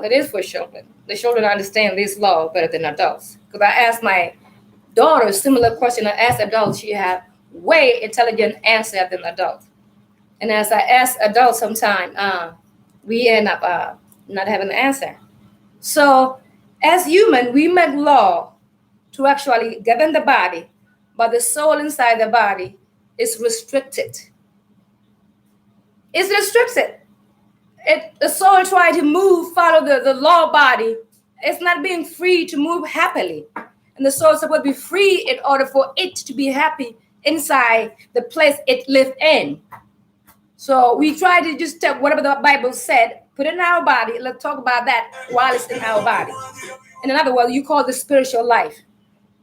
It is for children. The children understand this law better than adults. Because I asked my daughter a similar question I asked adults, she had way intelligent answer than adults. And as I ask adults sometimes, we end up not having an answer. So as human, we make law to actually govern the body, but the soul inside the body is restricted. It's restricted. The soul try to move, follow the law body. It's not being free to move happily. And the soul is supposed to be free in order for it to be happy inside the place it lives in. So we try to just take whatever the Bible said, put it in our body. Let's talk about that while it's in our body. In other words, you call the spiritual life.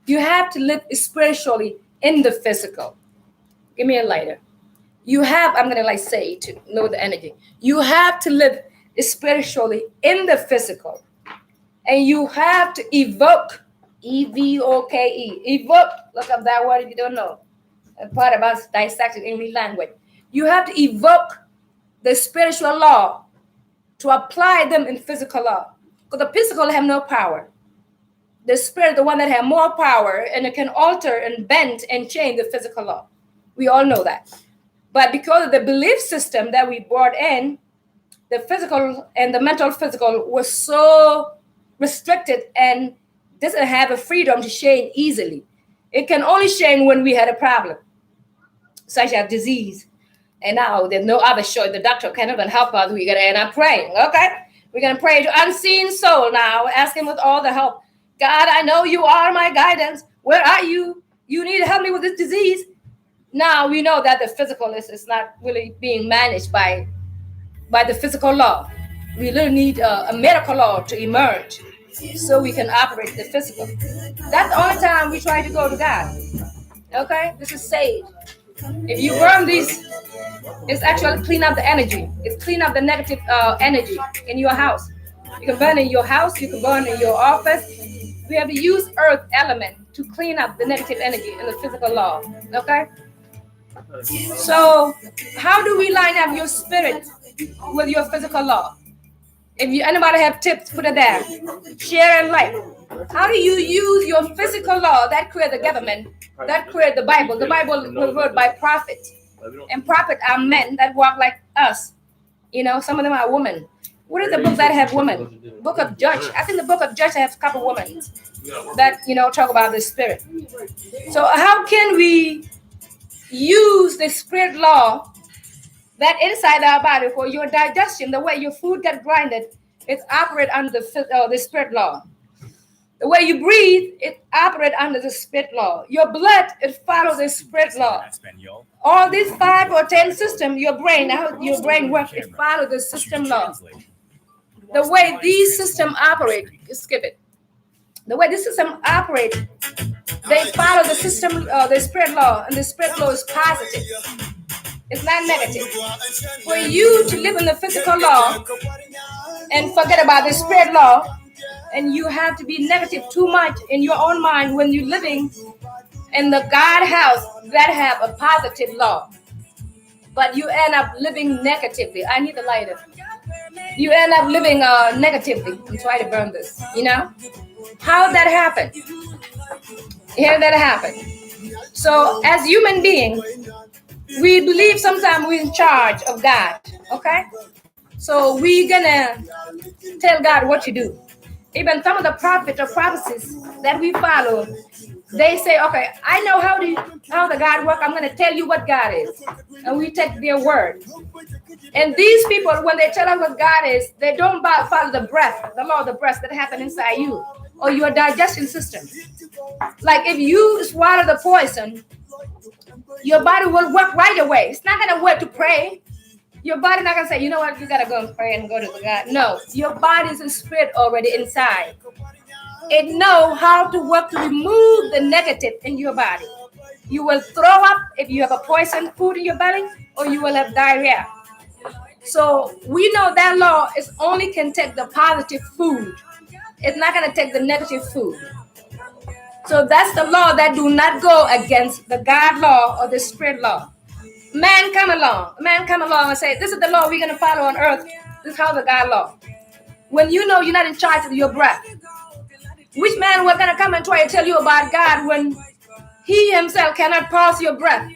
You have to live spiritually in the physical. Give me a lighter. You have, I'm going to like say to know the energy. You have to live spiritually in the physical. And you have to evoke, E-V-O-K-E, evoke, look up that word if you don't know. A part about dissecting English language. You have to evoke the spiritual law to apply them in physical law. Because the physical have no power. The spirit, the one that have more power, and it can alter and bend and change the physical law. We all know that. But because of the belief system that we brought in, the physical and the mental physical was so restricted and doesn't have a freedom to change easily. It can only change when we had a problem, such as disease. And now there's no other choice. The doctor can't even help us. We're going to end up praying, okay? We're going to pray to unseen soul now, asking with all the help. God, I know you are my guidance. Where are you? You need to help me with this disease. Now we know that the physical is not really being managed by the physical law. We really need a miracle law to emerge so we can operate the physical. That's the only time we try to go to God. Okay? This is saved. If you burn these, it's actually clean up the energy. It's clean up the negative energy in your house. You can burn in your house. You can burn in your office. We have to use earth element to clean up the negative energy in the physical law. Okay? So how do we line up your spirit with your physical law? If anybody have tips, put it there. Share and like. How do you use your physical law that create the government, that create the Bible? The Bible was wrote by prophets. And prophets are men that walk like us. You know, some of them are women. What is the book that have women? Book of Judge. I think the book of Judge has a couple women that, talk about the spirit. So how can we use the spirit law that inside our body for your digestion, the way your food gets grinded, it operates under the spirit law. The way you breathe, it operates under the spirit law. Your blood, it follows the spirit law. All these 5 or 10 systems, how your brain works, it follows the system law. The way these systems operate, skip it. The way this system operates, they follow the system, the spirit law, and the spirit law is positive. It's not negative. For you to live in the physical law and forget about the spirit law, and you have to be negative too much in your own mind when you're living in the God house that have a positive law. But you end up living negatively. I need a lighter. You end up living negatively. I'm trying to burn this, How that happen? How that happen? So as human beings, we believe sometimes we're in charge of God, okay? So we're gonna tell God what to do. Even some of the prophets or prophecies that we follow, they say, okay, I know how the God works. I'm gonna tell you what God is. And we take their word. And these people, when they tell us what God is, they don't follow the breath, the law of the breath that happens inside you or your digestion system. Like if you swallow the poison, your body will work right away. It's not going to work to pray. Your body not going to say, you know what, you got to go and pray and go to God. No, your body is a spirit already inside. It knows how to work to remove the negative in your body. You will throw up if you have a poison food in your belly, or you will have diarrhea. So we know that law is only can take the positive food. It's not going to take the negative food. So that's the law that do not go against the God law or the spirit law. Man come along and say, this is the law we're going to follow on earth. This is how the God law. when you know you're not in charge of your breath? Which man was going to come and try to tell you about God when he himself cannot pause your breath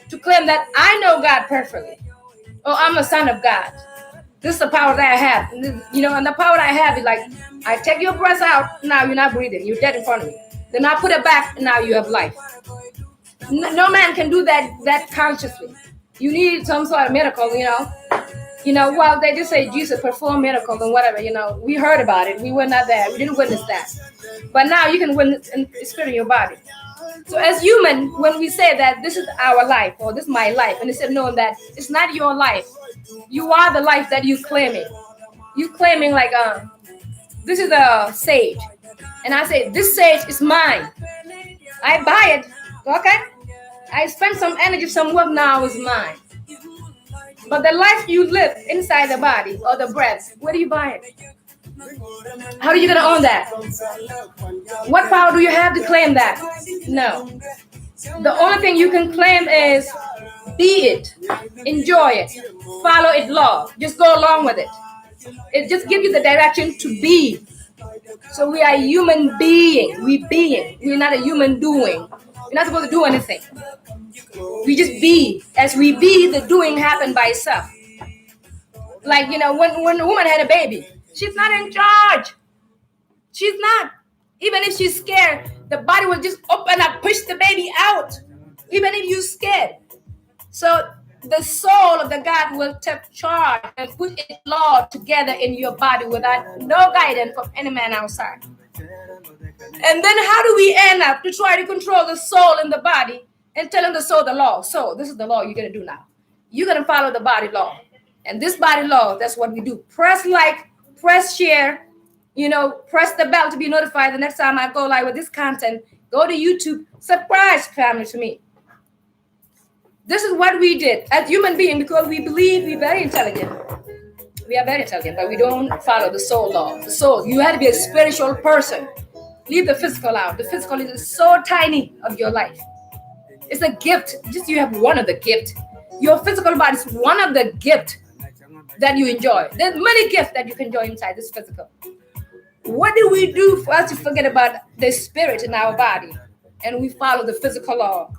to claim that I know God perfectly, or I'm a son of God? This is the power that I have. And the power that I have is like, I take your breath out, now you're not breathing, you're dead in front of me. Then I put it back, now you have life. No man can do that consciously. You need some sort of miracle, Well, they just say Jesus performed miracles and whatever, we heard about it. We were not there. We didn't witness that. But now you can witness and experience your body. So as human, when we say that this is our life or this is my life, and instead of knowing that it's not your life, you are the life that you claiming. You claiming like, this is a sage. And I say, this sage is mine. I buy it, okay? I spend some energy, some work, now is mine. But the life you live inside the body or the breath, where do you buy it? How are you going to own that? What power do you have to claim that? No. The only thing you can claim is be it, enjoy it, follow its law, just go along with it. It just gives you the direction to be. So we are human being. We're not a human doing. We're not supposed to do anything. We just be. As we be, the doing happen by itself. Like, when a woman had a baby, she's not in charge. She's not. Even if she's scared, the body will just open up, push the baby out. Even if you're scared. So the soul of the God will take charge and put its law together in your body without no guidance from any man outside. And then how do we end up to try to control the soul in the body and telling the soul the law? So this is the law you're going to do now. You're going to follow the body law. And this body law, that's what we do. Press like, press share, press the bell to be notified the next time I go live with this content. Go to YouTube, subscribe, family, to me. This is what we did as human beings because we believe we're very intelligent. We are very intelligent, but we don't follow the soul law. The soul, you have to be a spiritual person. Leave the physical out. The physical is so tiny of your life. It's a gift. Just you have one of the gifts. Your physical body is one of the gifts that you enjoy. There's many gifts that you can enjoy inside this physical. What do we do for us to forget about the spirit in our body and we follow the physical law?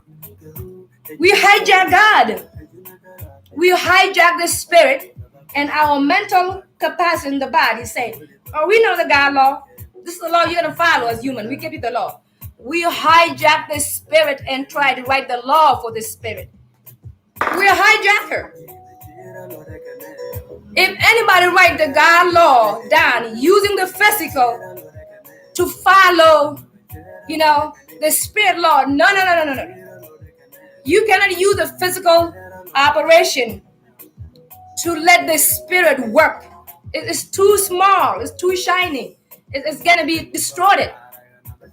We hijack God. We hijack the spirit and our mental capacity in the body. Say, we know the God law. This is the law you're going to follow as human. We give you the law. We hijack the spirit and try to write the law for the spirit. We're a hijacker. If anybody write the God law down using the physical to follow, the spirit law, no. You cannot use a physical operation to let the spirit work. It is too small. It's too shiny. It's going to be destroyed.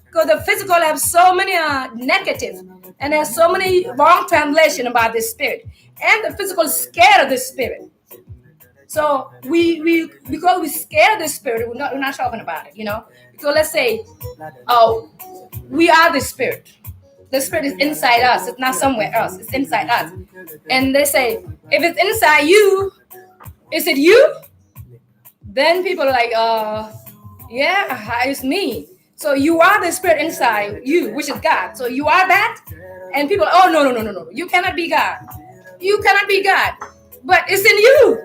Because the physical have so many negatives and there's so many wrong translation about the spirit. And the physical is scared of the spirit. So we because we're scared of the spirit, we're not talking about it, Because let's say, we are the spirit. The spirit is inside us. It's not somewhere else. It's inside us. And they say, if it's inside you, is it you? Then people are like, yeah, it's me. So you are the spirit inside you, which is God. So you are that? And people, no. You cannot be God. You cannot be God. But it's in you.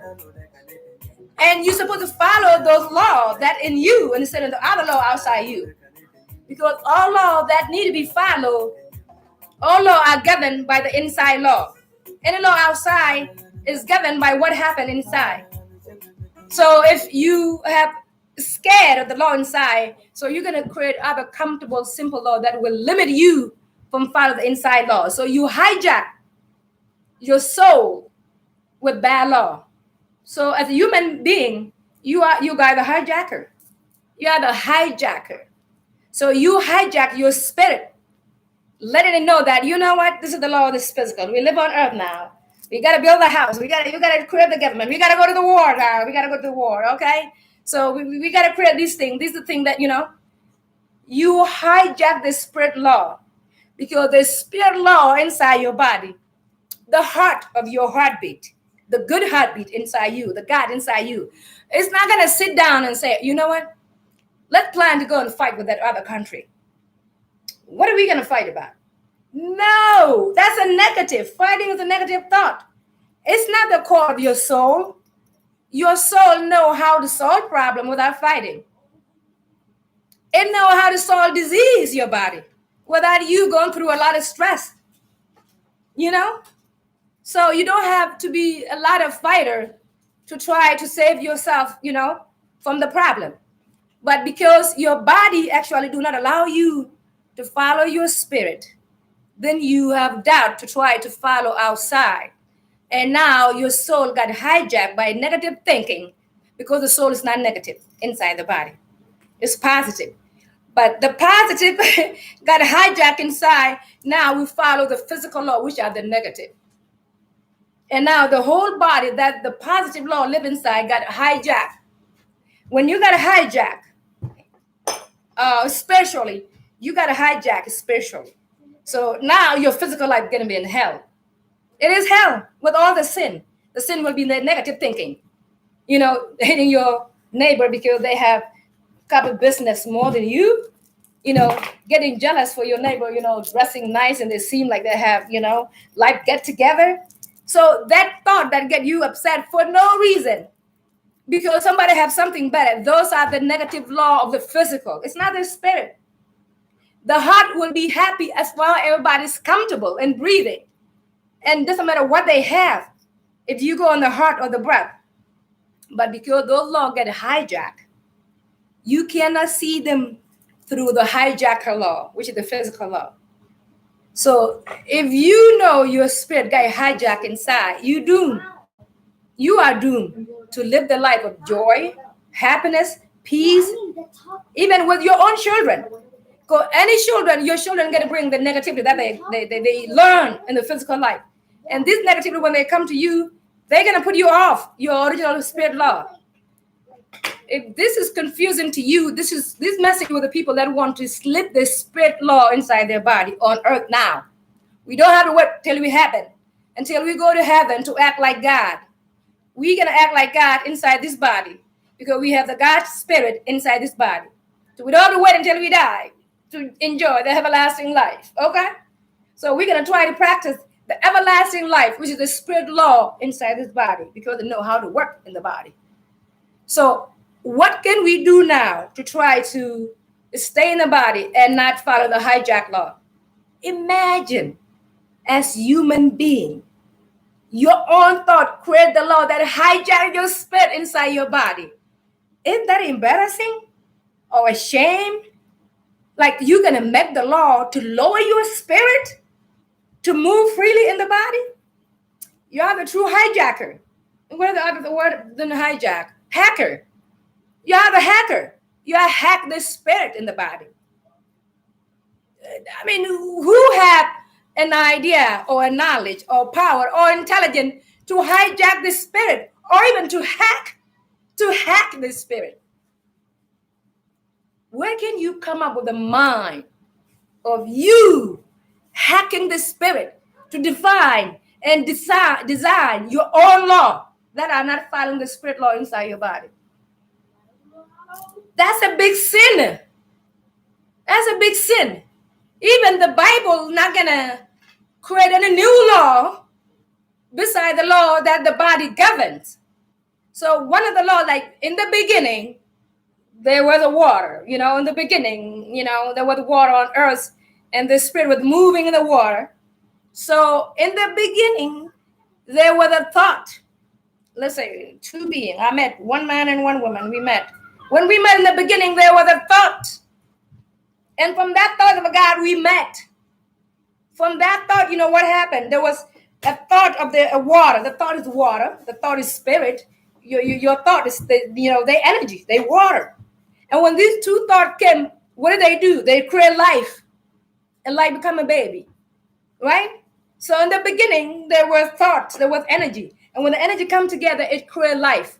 And you're supposed to follow those laws that in you instead of the other law outside you. Because all law that need to be followed, all law are governed by the inside law. Any law outside is governed by what happened inside. So if you have scared of the law inside, so you're going to create other comfortable, simple law that will limit you from following the inside law. So you hijack your soul with bad law. So as a human being, you guys the hijacker. You are the hijacker. So you hijack your spirit, letting it know that, you know what, this is the law of this physical. We live on earth now. We got to build a house. You got to create the government. We got to go to the war now. We got to go to the war, okay? So we got to create these things. These are the things that, you hijack the spirit law. Because the spirit law inside your body, the heart of your heartbeat, the good heartbeat inside you, the God inside you, it's not going to sit down and say, you know what? Let's plan to go and fight with that other country. What are we going to fight about? No, that's a negative. Fighting is a negative thought. It's not the core of your soul. Your soul know how to solve problem without fighting. It know how to solve disease, your body, without you going through a lot of stress. You know? So you don't have to be a lot of fighter to try to save yourself, you know, from the problem. But because your body actually do not allow you to follow your spirit, then you have doubt to try to follow outside. And now your soul got hijacked by negative thinking, because the soul is not negative inside the body. It's positive. But the positive got hijacked inside. Now we follow the physical law, which are the negative. And now the whole body that the positive law live inside got hijacked. When you got a hijack, spiritually, you got a hijack spiritually. So now your physical life is going to be in hell. It is hell with all the sin. The sin will be the negative thinking. You know, hating your neighbor because they have a couple business more than you. You know, getting jealous for your neighbor, you know, dressing nice and they seem like they have, you know, life get together. So that thought that get you upset for no reason, because somebody have something better. Those are the negative law of the physical. It's not the spirit. The heart will be happy as well. Everybody's comfortable and breathing. And it doesn't matter what they have, if you go on the heart or the breath. But because those laws get hijacked, you cannot see them through the hijacker law, which is the physical law. So if you know your spirit got hijacked inside, you are doomed to live the life of joy, happiness, peace, even with your own children. Because any children, your children going to bring the negativity that they learn in the physical life. And this negativity, when they come to you, they're going to put you off your original spirit law. If this is confusing to you, this message with the people that want to slip the spirit law inside their body on earth now. We don't have to wait till we happen, until we go to heaven to act like God. We're going to act like God inside this body because we have the God spirit inside this body. So we don't have to wait until we die to enjoy the everlasting life, okay? So we're going to try to practice the everlasting life, which is the spirit law inside this body, because they know how to work in the body. So what can we do now to try to stay in the body and not follow the hijack law? Imagine, as human being, your own thought create the law that hijack your spirit inside your body. Isn't that embarrassing or a shame? Like you're going to make the law to lower your spirit to move freely in the body? You are the true hijacker. What is the word than hijack? Hacker. You are the hacker. You are hack the spirit in the body. I mean, who had an idea or a knowledge or power or intelligence to hijack the spirit, or even to hack the spirit? Where can you come up with a mind of you hacking the spirit to define and design your own law that are not following the spirit law inside your body? That's a big sin. That's a big sin. Even the Bible is not going to create any new law beside the law that the body governs. So one of the laws, like in the beginning, there was a water, you know, in the beginning, you know, there was water on earth and the spirit was moving in the water. So in the beginning, there was a thought. Let's say two beings. I met one man and one woman. We met. When we met in the beginning, there was a thought. And from that thought of a God, we met. From that thought, you know what happened? There was a thought of the water. The thought is water. The thought is spirit. Your thought is the energy. They water. And when these two thoughts came, what do? They create life. And life become a baby. Right? So in the beginning, there were thoughts. There was energy. And when the energy come together, it create life.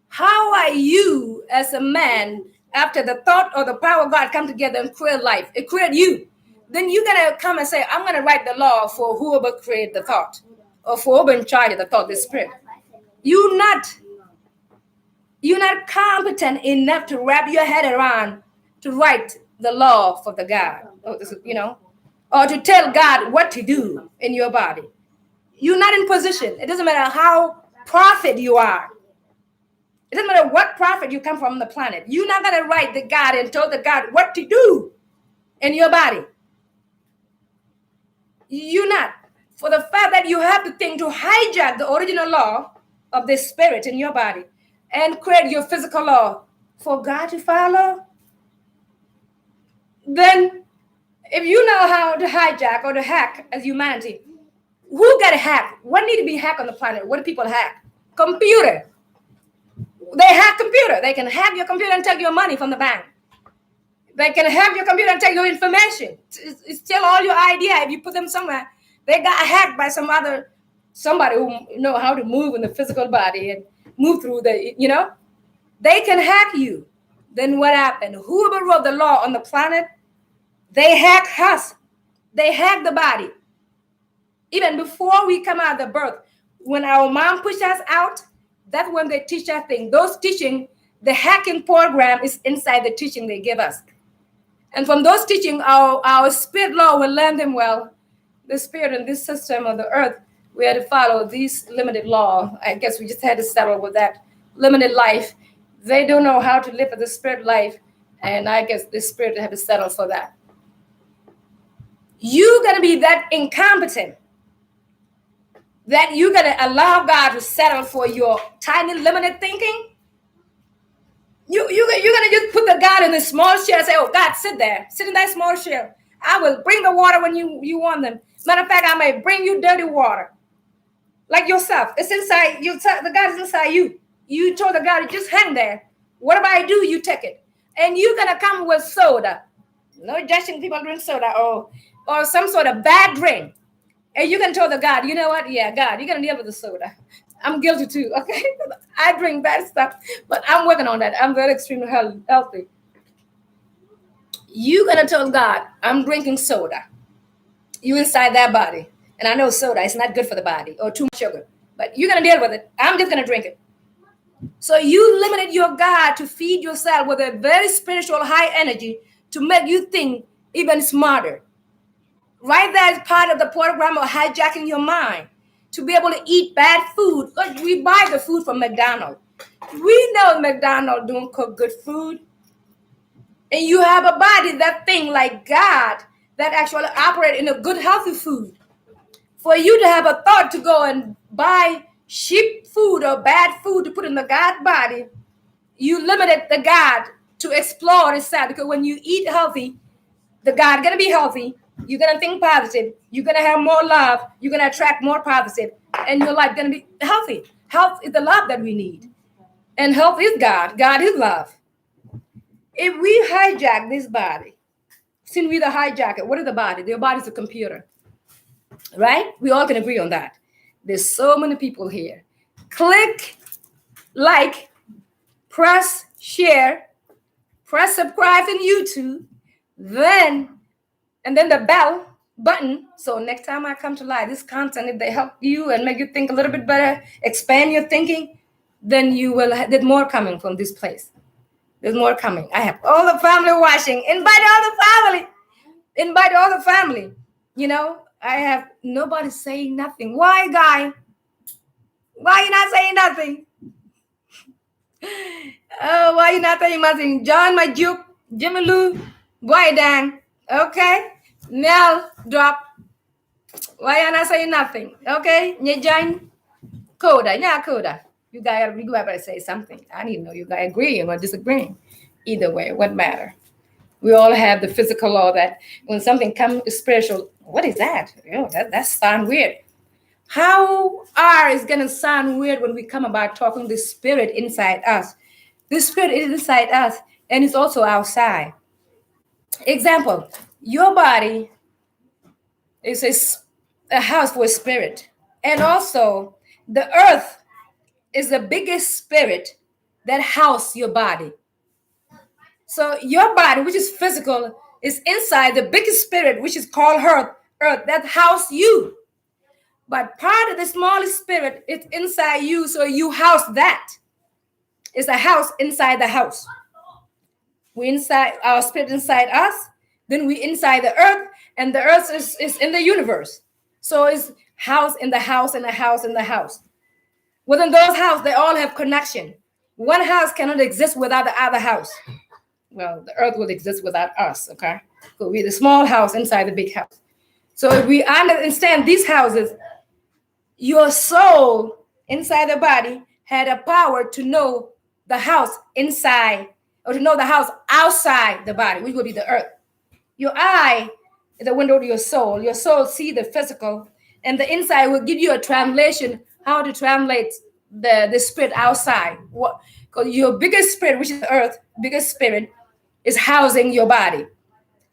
How are you as a man, after the thought or the power of God come together and create life? It create you. Then you're going to come and say, I'm going to write the law for whoever created the thought or for overcharge the thought, the spirit. You're not competent enough to wrap your head around to write the law for the God, or to tell God what to do in your body. You're not in position. It doesn't matter how prophet you are. It doesn't matter what prophet you come from the planet. You're not going to write the God and tell the God what to do in your body. You're not. For the fact that you have the thing to hijack the original law of the spirit in your body and create your physical law for God to follow, then if you know how to hijack or to hack as humanity, who got hacked? What need to be hacked on the planet? What do people hack? Computer. They hack computer. They can hack your computer and take your money from the bank. They can hack your computer and take your information. It's still all your idea. If you put them somewhere, they got hacked by somebody who know how to move in the physical body and move through they can hack you. Then what happened? Whoever wrote the law on the planet, they hack us. They hack the body. Even before we come out of the birth, when our mom pushed us out, that's when they teach us things. Those teaching, the hacking program is inside the teaching they give us. And from those teaching, our spirit law will learn them well. The spirit in this system of the earth, we had to follow these limited law. I guess we just had to settle with that limited life. They don't know how to live with the spirit life. And I guess the spirit have to settle for that. You're going to be that incompetent that you're going to allow God to settle for your tiny limited thinking. You're going to just put the God in a small chair and say, oh, God, sit there. Sit in that small chair. I will bring the water when you want them. Matter of fact, I may bring you dirty water. Like yourself. It's inside you. The God is inside you. You told the God to just hang there. Whatever I do, you take it. And you're going to come with soda. No judging people drink soda or some sort of bad drink. And you can tell the God, you know what? Yeah, God, you're going to deal with the soda. I'm guilty too, okay? I drink bad stuff, but I'm working on that. I'm very extremely healthy. You're going to tell God, I'm drinking soda. You inside that body. And I know soda is not good for the body or too much sugar, but you're going to deal with it. I'm just going to drink it. So you limited your God to feed yourself with a very spiritual high energy to make you think even smarter. Right there is part of the program of hijacking your mind to be able to eat bad food. Look, we buy the food from McDonald's. We know McDonald's don't cook good food. And you have a body that think like God that actually operate in a good, healthy food. For you to have a thought to go and buy cheap food or bad food to put in the God body, you limited the God to explore itself. Because when you eat healthy, the God going to be healthy. You're going to think positive. You're going to have more love. You're going to attract more positive. And your life going to be healthy. Health is the love that we need. And health is God. God is love. If we hijack this body, since we're the hijacker, what is the body? The body is a computer. Right? We all can agree on that. There's so many people here. Click, like, press share, press subscribe in YouTube, and then the bell button. So next time I come to live, this content, if they help you and make you think a little bit better, expand your thinking, then you will there's more coming from this place. There's more coming. I have all the family watching. Invite all the family. Invite all the family. I have nobody saying nothing. Why, guy? Why you not saying nothing? Oh, why you not saying nothing? John, my Juke, Jimmy Lou, why Dan? Okay. Nell, drop. Why you not saying nothing? Okay. Nyejan, Coda, yeah, Coda. You gotta say something. I need to know you guys agreeing or disagreeing. Either way, what matter? We all have the physical law that when something comes spiritual, what is that? That sounds weird. How is going to sound weird when we come about talking the spirit inside us? The spirit is inside us and it's also outside. Example, your body is a house for a spirit. And also the earth is the biggest spirit that houses your body. So your body, which is physical, is inside the biggest spirit, which is called earth that house you. But part of the small spirit is inside you, so you house that. It's a house inside the house. We inside our spirit inside us, then we inside the earth, and the earth is in the universe. So it's house in the house and the house in the house. Within those houses, they all have connection. One house cannot exist without the other house. Well, the earth will exist without us, okay? So we're the small house inside the big house. So if we understand these houses, your soul inside the body had a power to know the house inside, or to know the house outside the body, which will be the earth. Your eye is the window to your soul. Your soul see the physical, and the inside will give you a translation, how to translate the spirit outside. What? Because your biggest spirit, which is the earth, biggest spirit, is housing your body.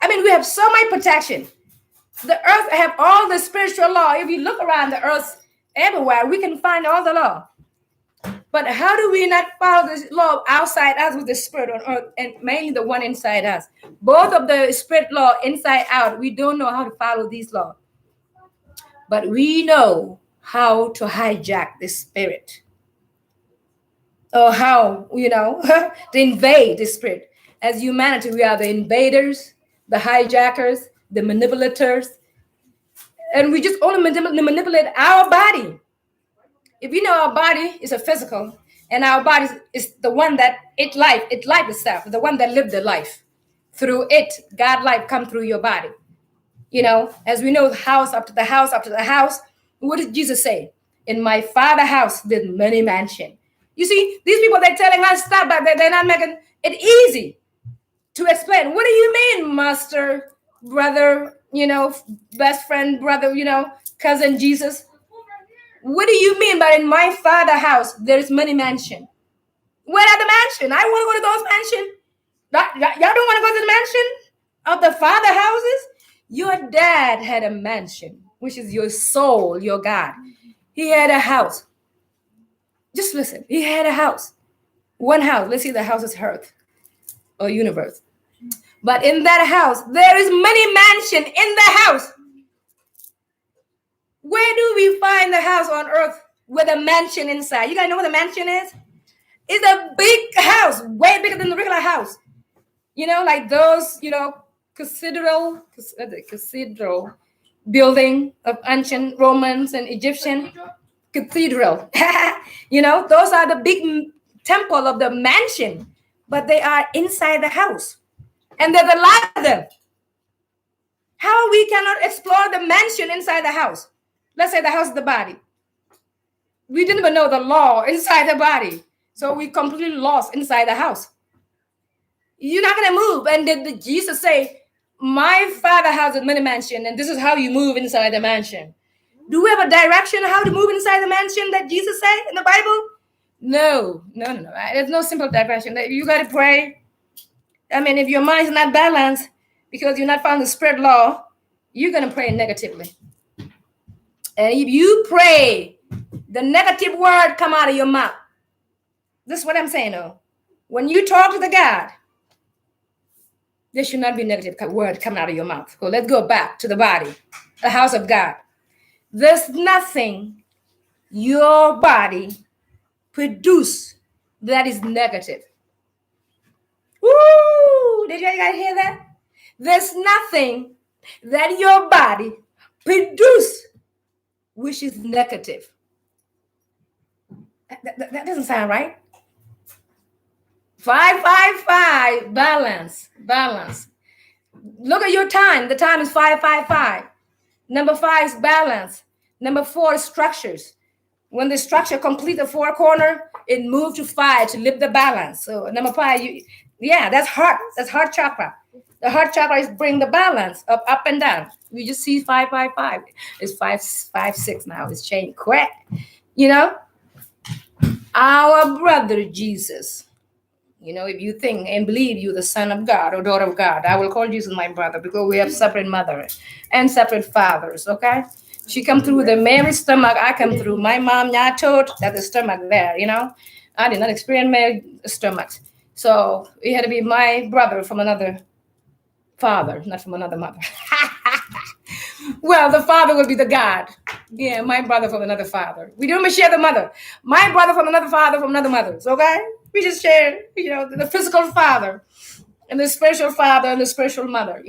I mean, we have so much protection. The earth have all the spiritual law. If you look around the earth everywhere, we can find all the law. But how do we not follow this law outside us with the spirit on earth, and mainly the one inside us? Both of the spirit law inside out, we don't know how to follow these laws. But we know how to hijack the spirit. Or how, to invade the spirit. As humanity, we are the invaders, the hijackers, the manipulators. And we just only manipulate our body. If you know our body is a physical, and our body is the one that it life itself, the one that lived the life. Through it, God life come through your body. As we know, the house up to the house, up to the house. What did Jesus say? In my Father's house, there's many mansions. You see, these people, they're telling us stuff, but they're not making it easy to explain. What do you mean, master, brother, best friend, brother, cousin Jesus? What do you mean by in my Father's house, there's many mansions? Where are the mansions? I want to go to those mansions. Y'all don't want to go to the mansion of the Father houses? Your dad had a mansion, which is your soul, your God. He had a house. Just listen. He had a house. One house. Let's see, the house is earth or universe. But in that house, there is many mansions in the house. Where do we find the house on earth with a mansion inside? You guys know what a mansion is? It's a big house, way bigger than the regular house. Like those, cathedral building of ancient Romans and Egyptian cathedral. Those are the big temple of the mansion, but they are inside the house. And there's a lot of them. How we cannot explore the mansion inside the house? Let's say the house is the body. We didn't even know the law inside the body. So we completely lost inside the house. You're not going to move. And did Jesus say, my Father has a many mansion, and this is how you move inside the mansion? Do we have a direction how to move inside the mansion that Jesus said in the Bible? No. There's no simple direction. You got to pray. I mean, if your mind is not balanced because you're not following the spirit law, you're going to pray negatively. And if you pray, the negative word come out of your mouth. This is what I'm saying, though. When you talk to the God, there should not be negative word coming out of your mouth. So let's go back to the body, the house of God. There's nothing your body produce that is negative. Woo! Did you guys hear that? There's nothing that your body produce which is negative. That doesn't sound right. 555, balance. Look at your time. The time is 555. Number 5 is balance. Number 4 is structures. When the structure complete the 4 corner, it moves to 5 to lift the balance. So number 5, that's heart. That's heart chakra. The heart chakra is bring the balance of up and down. We just see 555. It's 556 now. It's changed quick. Our brother Jesus. If you think and believe you're the son of God or daughter of God, I will call Jesus my brother because we have separate mother and separate fathers, okay? She come through the Mary's stomach, I come through. My mom, I told that the stomach there, I did not experience Mary's stomach. So it had to be my brother from another father, not from another mother. Well, the father will be the God. Yeah, my brother from another father. We don't share the mother. My brother from another father from another mother. Okay? We just share, the physical father and the spiritual father and the spiritual mother,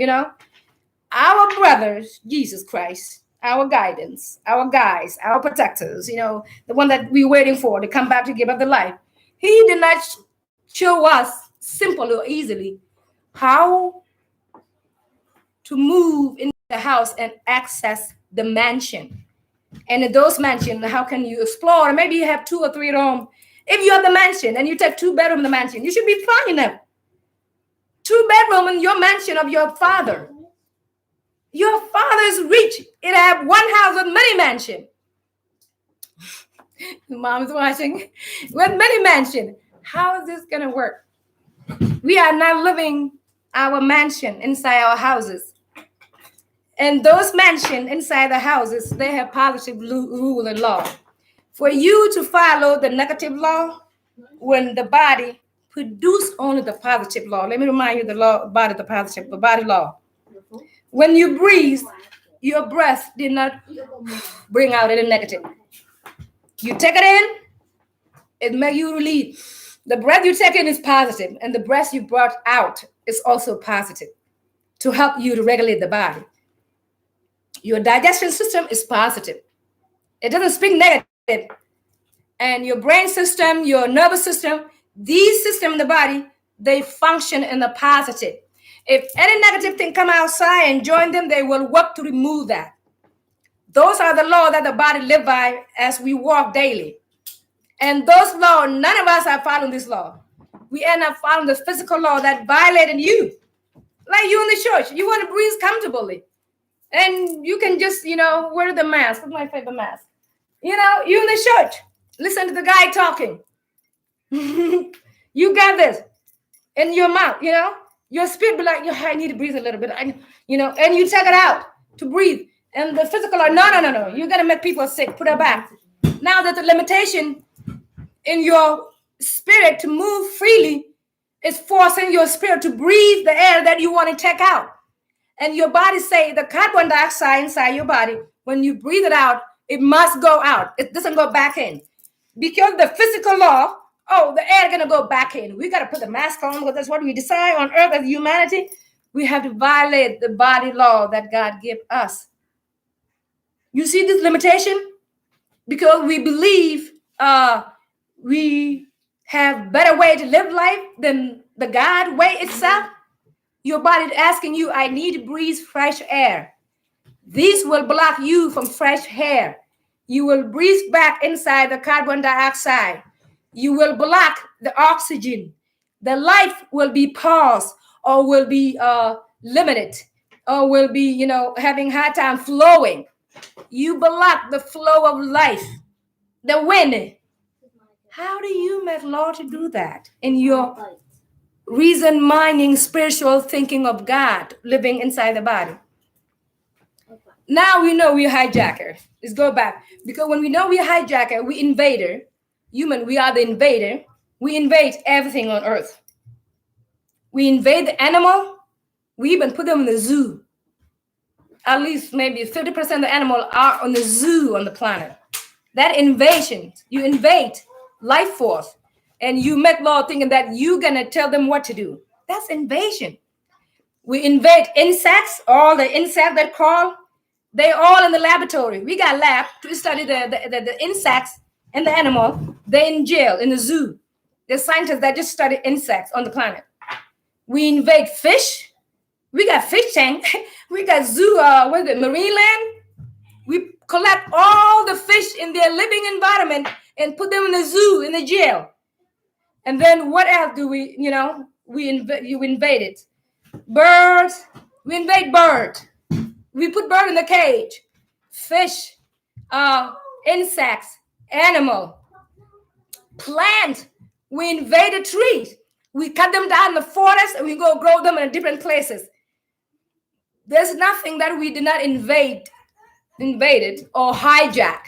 Our brothers, Jesus Christ, our guidance, our guides, our protectors, the one that we're waiting for to come back to give up the life. He did not show us simply or easily how to move in the house and access the mansion. And in those mansions, how can you explore? Maybe you have 2 or 3 rooms. If you have the mansion and you take 2 bedrooms in the mansion, you should be fine enough. 2 bedrooms in your mansion of your father. Your father is rich. It have one house with many mansions. Mom's watching. With many mansions. How is this going to work? We are not living our mansion inside our houses. And those mansions inside the houses, they have positive rule and law. For you to follow the negative law, when the body produce only the positive law. Let me remind you the body law. When you breathe, your breath did not bring out any negative. You take it in, it makes you release. The breath you take in is positive, and the breath you brought out is also positive to help you to regulate the body. Your digestion system is positive. It doesn't speak negative. And your brain system, your nervous system, these systems in the body, they function in the positive. If any negative thing come outside and join them, they will work to remove that. Those are the laws that the body live by as we walk daily. And those laws, none of us are following this law. We end up following the physical law that violated you. Like you in the church, you want to breathe comfortably. And you can just, wear the mask. What's my favorite mask? You in the church. Listen to the guy talking. You got this in your mouth, Your spirit be like, I need to breathe a little bit, and you take it out to breathe. And the physical are, no. You're going to make people sick. Put it back. Now that the limitation in your spirit to move freely is forcing your spirit to breathe the air that you want to take out. And your body say the carbon dioxide inside your body, when you breathe it out, it must go out. It doesn't go back in. Because the physical law, the air going to go back in. We got to put the mask on because that's what we decide on earth as humanity. We have to violate the body law that God gave us. You see this limitation? Because we believe we have better way to live life than the God way itself. Your body is asking you, I need to breathe fresh air. These will block you from fresh air. You will breathe back inside the carbon dioxide. You will block the oxygen. The life will be paused or will be limited or will be, having hard time flowing. You block the flow of life, the wind. How do you make law to do that in your reason minding, spiritual thinking of God living inside the body? Now we know we're hijacker. Let's go back. Because when we know we're hijacker, we invader. Human, we are the invader. We invade everything on earth. We invade the animal. We even put them in the zoo. At least maybe 50% of the animals are on the zoo on the planet. That invasion, you invade life force. And you make law thinking that you're going to tell them what to do. That's invasion. We invade insects, all the insects that crawl. They all in the laboratory. We got lab to study the insects and the animal. They're in jail, in the zoo. There's scientists that just study insects on the planet. We invade fish. We got fish tank. We got zoo, marine land. We collect all the fish in their living environment and put them in the zoo, in the jail. And then what else do we, you invade it. Birds. We invade bird. We put bird in the cage, fish, insects, animal, plant. We invaded trees. We cut them down in the forest and we go grow them in different places. There's nothing that we did not invaded or hijack.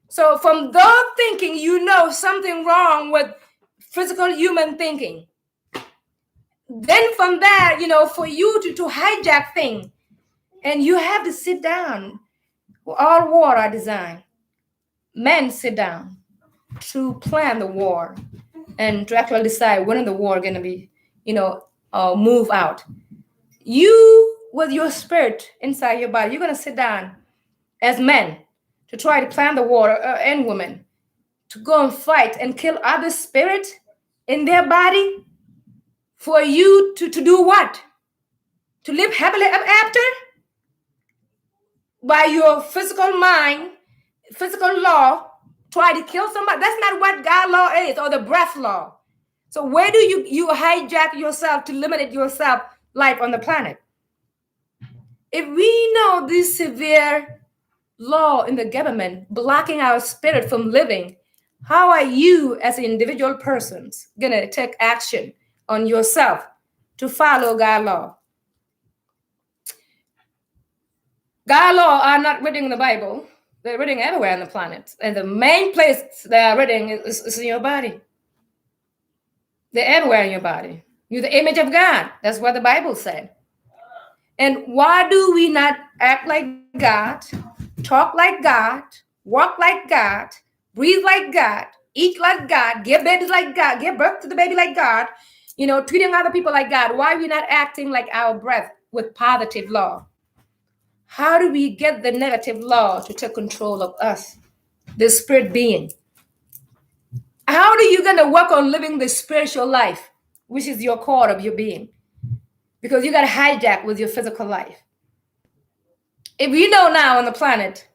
So from those thinking, something wrong with physical human thinking. Then from there, for you to hijack things, and you have to sit down All war are designed. Men sit down to plan the war and to actually decide when the war going to be, move out. You, with your spirit inside your body, you're going to sit down as men to try to plan the war, and women to go and fight and kill other spirit in their body for you to do what? To live happily ever after? By your physical mind, physical law, try to kill somebody. That's not what God law is, or the breath law. So where do you hijack yourself to limit yourself life on the planet? If we know this severe law in the government blocking our spirit from living, how are you as individual persons gonna take action on yourself to follow God law? God law are not written in the Bible. They're written everywhere on the planet. And the main place they are written is in your body. They're everywhere in your body. You're the image of God. That's what the Bible said. And why do we not act like God, talk like God, walk like God, breathe like God, eat like God, give babies like God, give birth to the baby like God, treating other people like God? Why are we not acting like our breath with positive law? How do we get the negative law to take control of us, the spirit being? How are you going to work on living the spiritual life, which is your core of your being? Because you got to hijack with your physical life. If we know now on the planet,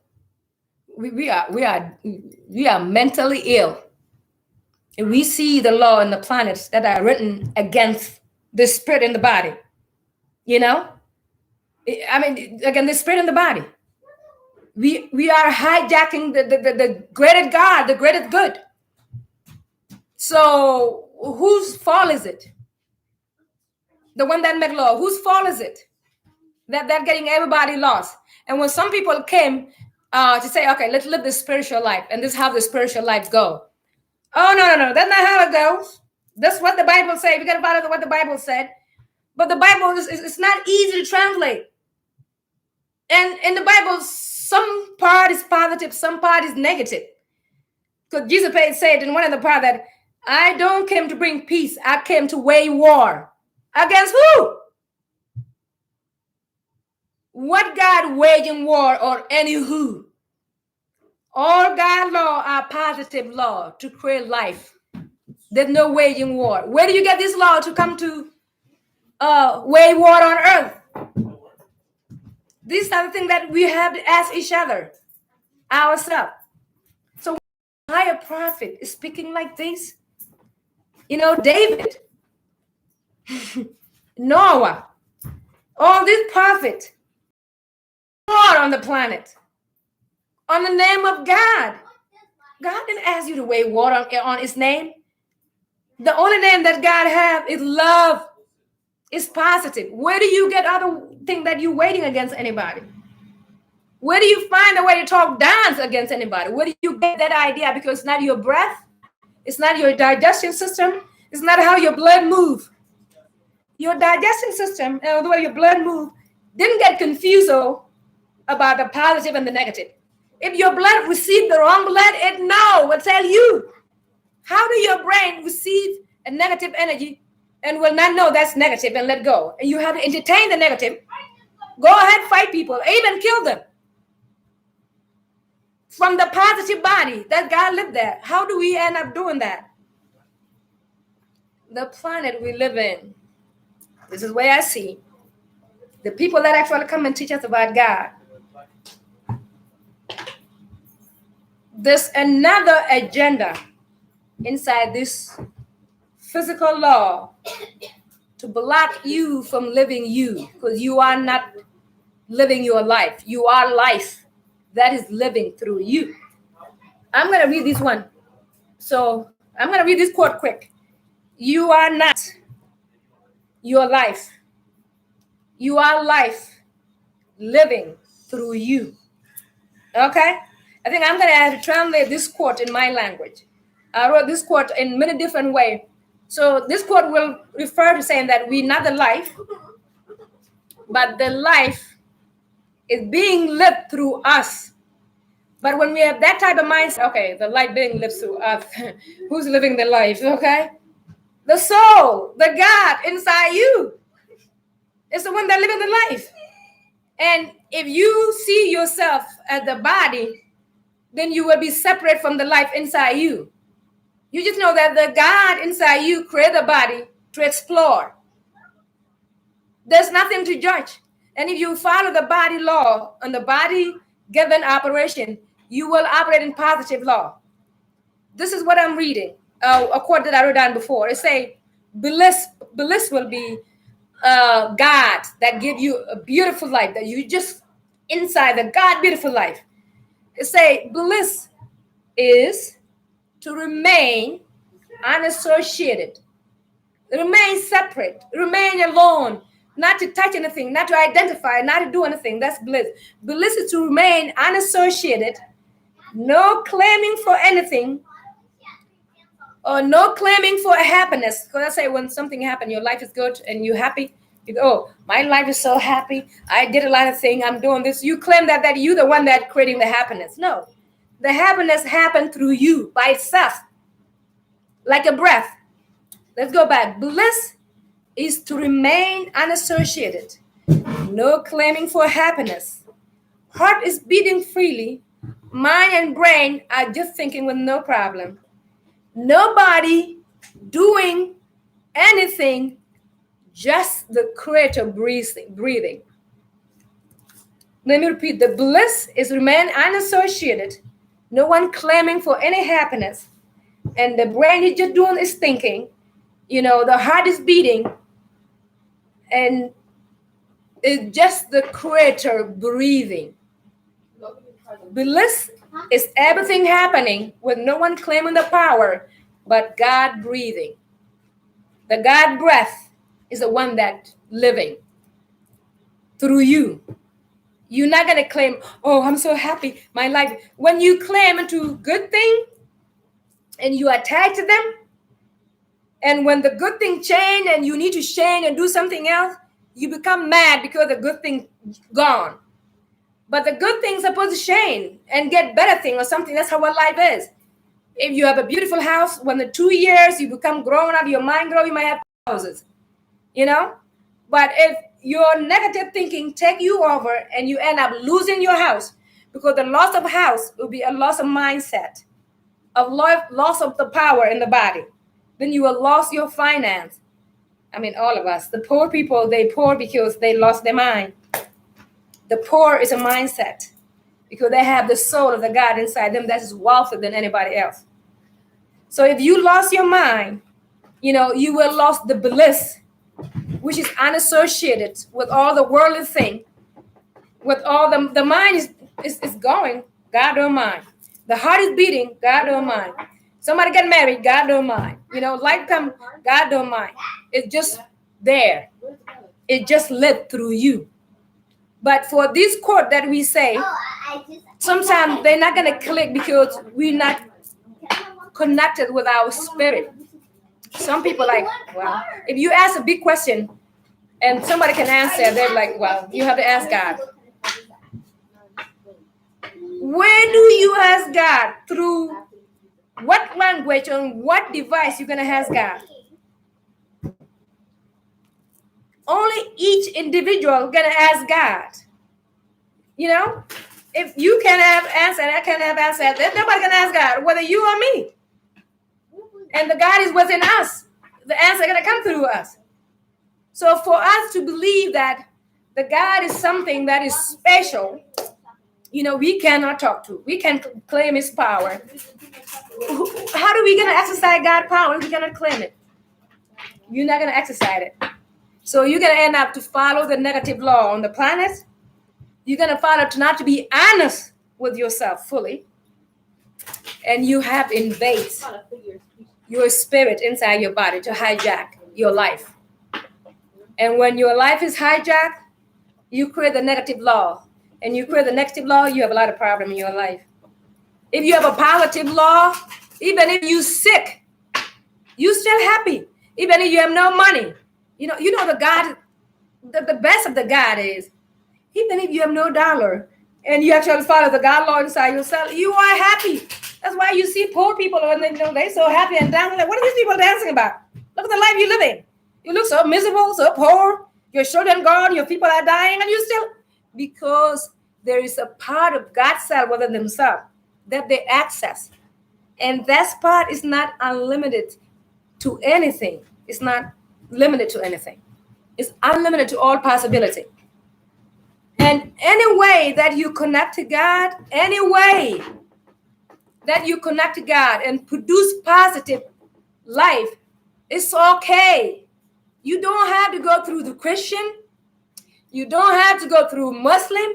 we are mentally ill. If we see the law in the planets that are written against the spirit in the body, again, the spirit in the body. We are hijacking the greatest God, the greatest good. So whose fault is it? The one that make law, whose fault is it? That they're getting everybody lost. And when some people came to say, okay, let's live the spiritual life, and this is how the spiritual life go. Oh, no, that's not how it goes. That's what the Bible said. We got to follow what the Bible said. But the Bible is not easy to translate. And in the Bible, some part is positive, some part is negative. Because Jesus said in one of the part that I don't came to bring peace. I came to wage war. Against who? What God waging war or any who? All God law are positive law to create life. There's no waging war. Where do you get this law to come to wage war on earth? These are the things that we have to ask each other, ourselves. So why a prophet is speaking like this? David, Noah, all these prophets, war on the planet, on the name of God. God didn't ask you to wage war on his name. The only name that God have is love. It's positive. Where do you get other things that you're waiting against anybody? Where do you find a way to talk dance against anybody? Where do you get that idea? Because it's not your breath. It's not your digestion system. It's not how your blood moves. Your digestion system, the way your blood moves, didn't get confused about the positive and the negative. If your blood received the wrong blood, it will tell you. How do your brain receive a negative energy and will not know that's negative and let go? And you have to entertain the negative. Go ahead, fight people, even kill them. From the positive body that God lived there. How do we end up doing that? The planet we live in, this is where I see the people that actually come and teach us about God. There's another agenda inside this physical law to block you from living you, because you are not living your life. You are life that is living through you. I'm going to read this one. So I'm going to read this quote quick. You are not your life. You are life living through you. Okay? I think I'm going to have to translate this quote in my language. I wrote this quote in many different ways. So this quote will refer to saying that we're not the life, but the life is being lived through us. But when we have that type of mindset, okay, the light being lives through us. Who's living the life? Okay, the soul, the God inside you is the one that living the life. And if you see yourself as the body, then you will be separate from the life inside you. You just know that the God inside you created the body to explore. There's nothing to judge. And if you follow the body law and the body given operation, you will operate in positive law. This is what I'm reading, a quote that I wrote down before. It say, bliss will be God that give you a beautiful life, that you just inside the God beautiful life. It say, bliss is to remain unassociated, remain separate, remain alone, not to touch anything, not to identify, not to do anything. That's bliss. Bliss is to remain unassociated, no claiming for anything, or no claiming for happiness. Because I say when something happens, your life is good and you're happy, you go, oh, my life is so happy. I did a lot of things. I'm doing this. You claim that you're the one that creating the happiness. No, the happiness happened through you by itself, like a breath. Let's go back. Bliss is to remain unassociated, no claiming for happiness. Heart is beating freely. Mind and brain are just thinking with no problem. Nobody doing anything, just the creator breathing. Let me repeat. The bliss is remain unassociated, no one claiming for any happiness. And the brain is just doing its thinking. The heart is beating, and it's just the creator breathing. Bliss is everything happening with no one claiming the power, but God breathing. The God breath is the one that living through you. You're not going to claim, oh, I'm so happy, my life. When you claim into good thing and you attach to them, and when the good thing change and you need to change and do something else, you become mad because the good thing gone. But the good thing's supposed to change and get better thing or something. That's how our life is. If you have a beautiful house, when the 2 years you become grown up, your mind grow, you might have houses. But if your negative thinking take you over and you end up losing your house, because the loss of house will be a loss of mindset, of loss of the power in the body. Then you will lose your finance. I mean, all of us. The poor people, they poor because they lost their mind. The poor is a mindset because they have the soul of the God inside them that is wealthier than anybody else. So if you lost your mind, you will lose the bliss, which is unassociated with all the worldly thing, with all the mind is going, God don't mind. The heart is beating, God don't mind. Somebody get married, God don't mind. Life come, God don't mind. It's just there. It just lived through you. But for this quote that we say, sometimes they're not going to click because we're not connected with our spirit. Some people like, well, if you ask a big question and somebody can answer, they're like, well, you have to ask God. Where do you ask God? Through what language, on what device you're going to ask God? Only each individual going to ask God. If you can have answer and I can have answer, then nobody can ask God, whether you or me. And the God is within us. The answer is going to come through us. So for us to believe that the God is something that is special, we cannot talk to. We can claim his power. How are we going to exercise God's power if we cannot claim it? You're not going to exercise it. So you're going to end up to follow the negative law on the planet. You're going to follow to not to be honest with yourself fully. And you have invaded your spirit inside your body to hijack your life. And when your life is hijacked, you create the negative law. And you create the negative law, you have a lot of problem in your life. If you have a positive law, even if you're sick, you're still happy. Even if you have no money. The God, the best of the God is, even if you have no dollar, and you actually follow the God law inside yourself, you are happy. That's why you see poor people when they're so happy and dancing. Like, what are these people dancing about? Look at the life you live in. You look so miserable, so poor. Your children gone, your people are dying, and you still, because there is a part of God's self within themselves that they access. And that part is not unlimited to anything. It's not limited to anything. It's unlimited to all possibility. And any way that you connect to God, any way that you connect to God and produce positive life, it's okay. You don't have to go through the Christian. You don't have to go through Muslim.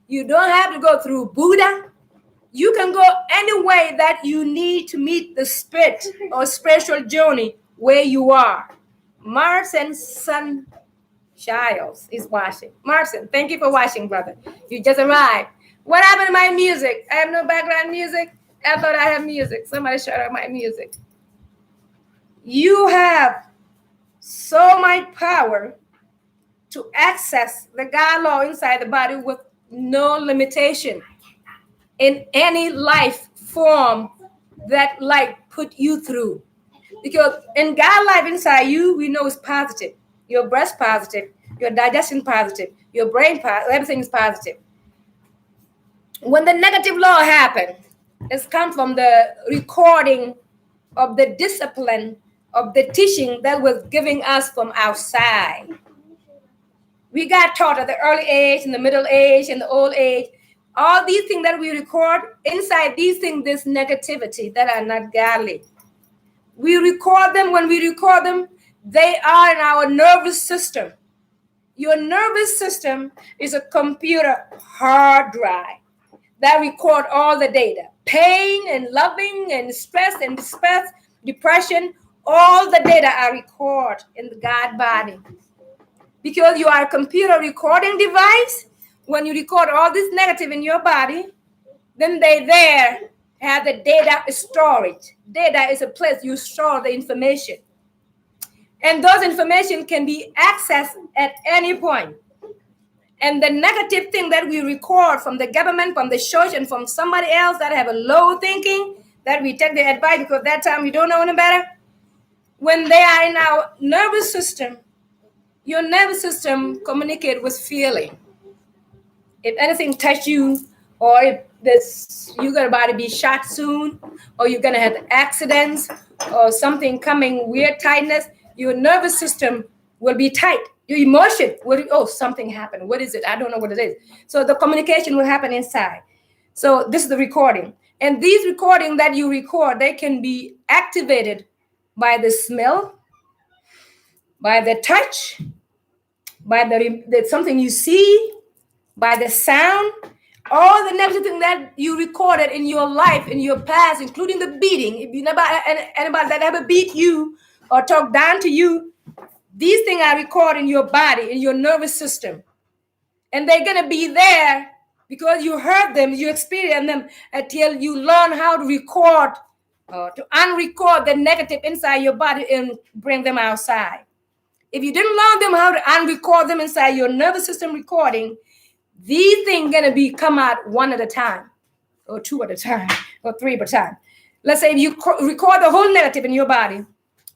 You don't have to go through Buddha. You can go any way that you need to meet the spirit or spiritual journey where you are. Martin Son Childs is watching. Martin, thank you for watching, brother. You just arrived. What happened to my music? I have no background music. I thought I had music. Somebody shut up my music. You have so much power to access the God law inside the body with no limitation in any life form that life put you through. Because in God life inside you, we know it's positive. Your breast positive, your digestion positive, your brain positive, everything is positive. When the negative law happened, it's come from the recording of the discipline of the teaching that was giving us from outside. We got taught at the early age, in the middle age, in the old age. All these things that we record, inside these things, there's negativity that are not godly. We record them. When we record them, they are in our nervous system. Your nervous system is a computer hard drive that record all the data. Pain and loving and stress and distress, depression, all the data are recorded in the God body. Because you are a computer recording device, when you record all this negative in your body, then they there have the data storage. Data is a place you store the information. And those information can be accessed at any point. And the negative thing that we record from the government, from the church, and from somebody else that have a low thinking, that we take the advice because that time we don't know any better, when they are in our nervous system, your nervous system communicates with feeling. If anything touch you, or if you're going to be shot soon, or you're going to have accidents, or something coming, weird tightness, your nervous system will be tight. Your emotion will, something happened. What is it? I don't know what it is. So the communication will happen inside. So this is the recording. And these recordings that you record, they can be activated by the smell, by the touch, by the something you see, by the sound, all the negative things that you recorded in your life, in your past, including the beating. If you never anybody that ever beat you or talked down to you, these things are recorded in your body, in your nervous system. And they're going to be there because you heard them, you experienced them until you learn how to record, to unrecord the negative inside your body and bring them outside. If you didn't learn them how to unrecord them inside your nervous system recording, these things going to be come out one at a time, or two at a time, or three at a time. Let's say if you record the whole negative in your body,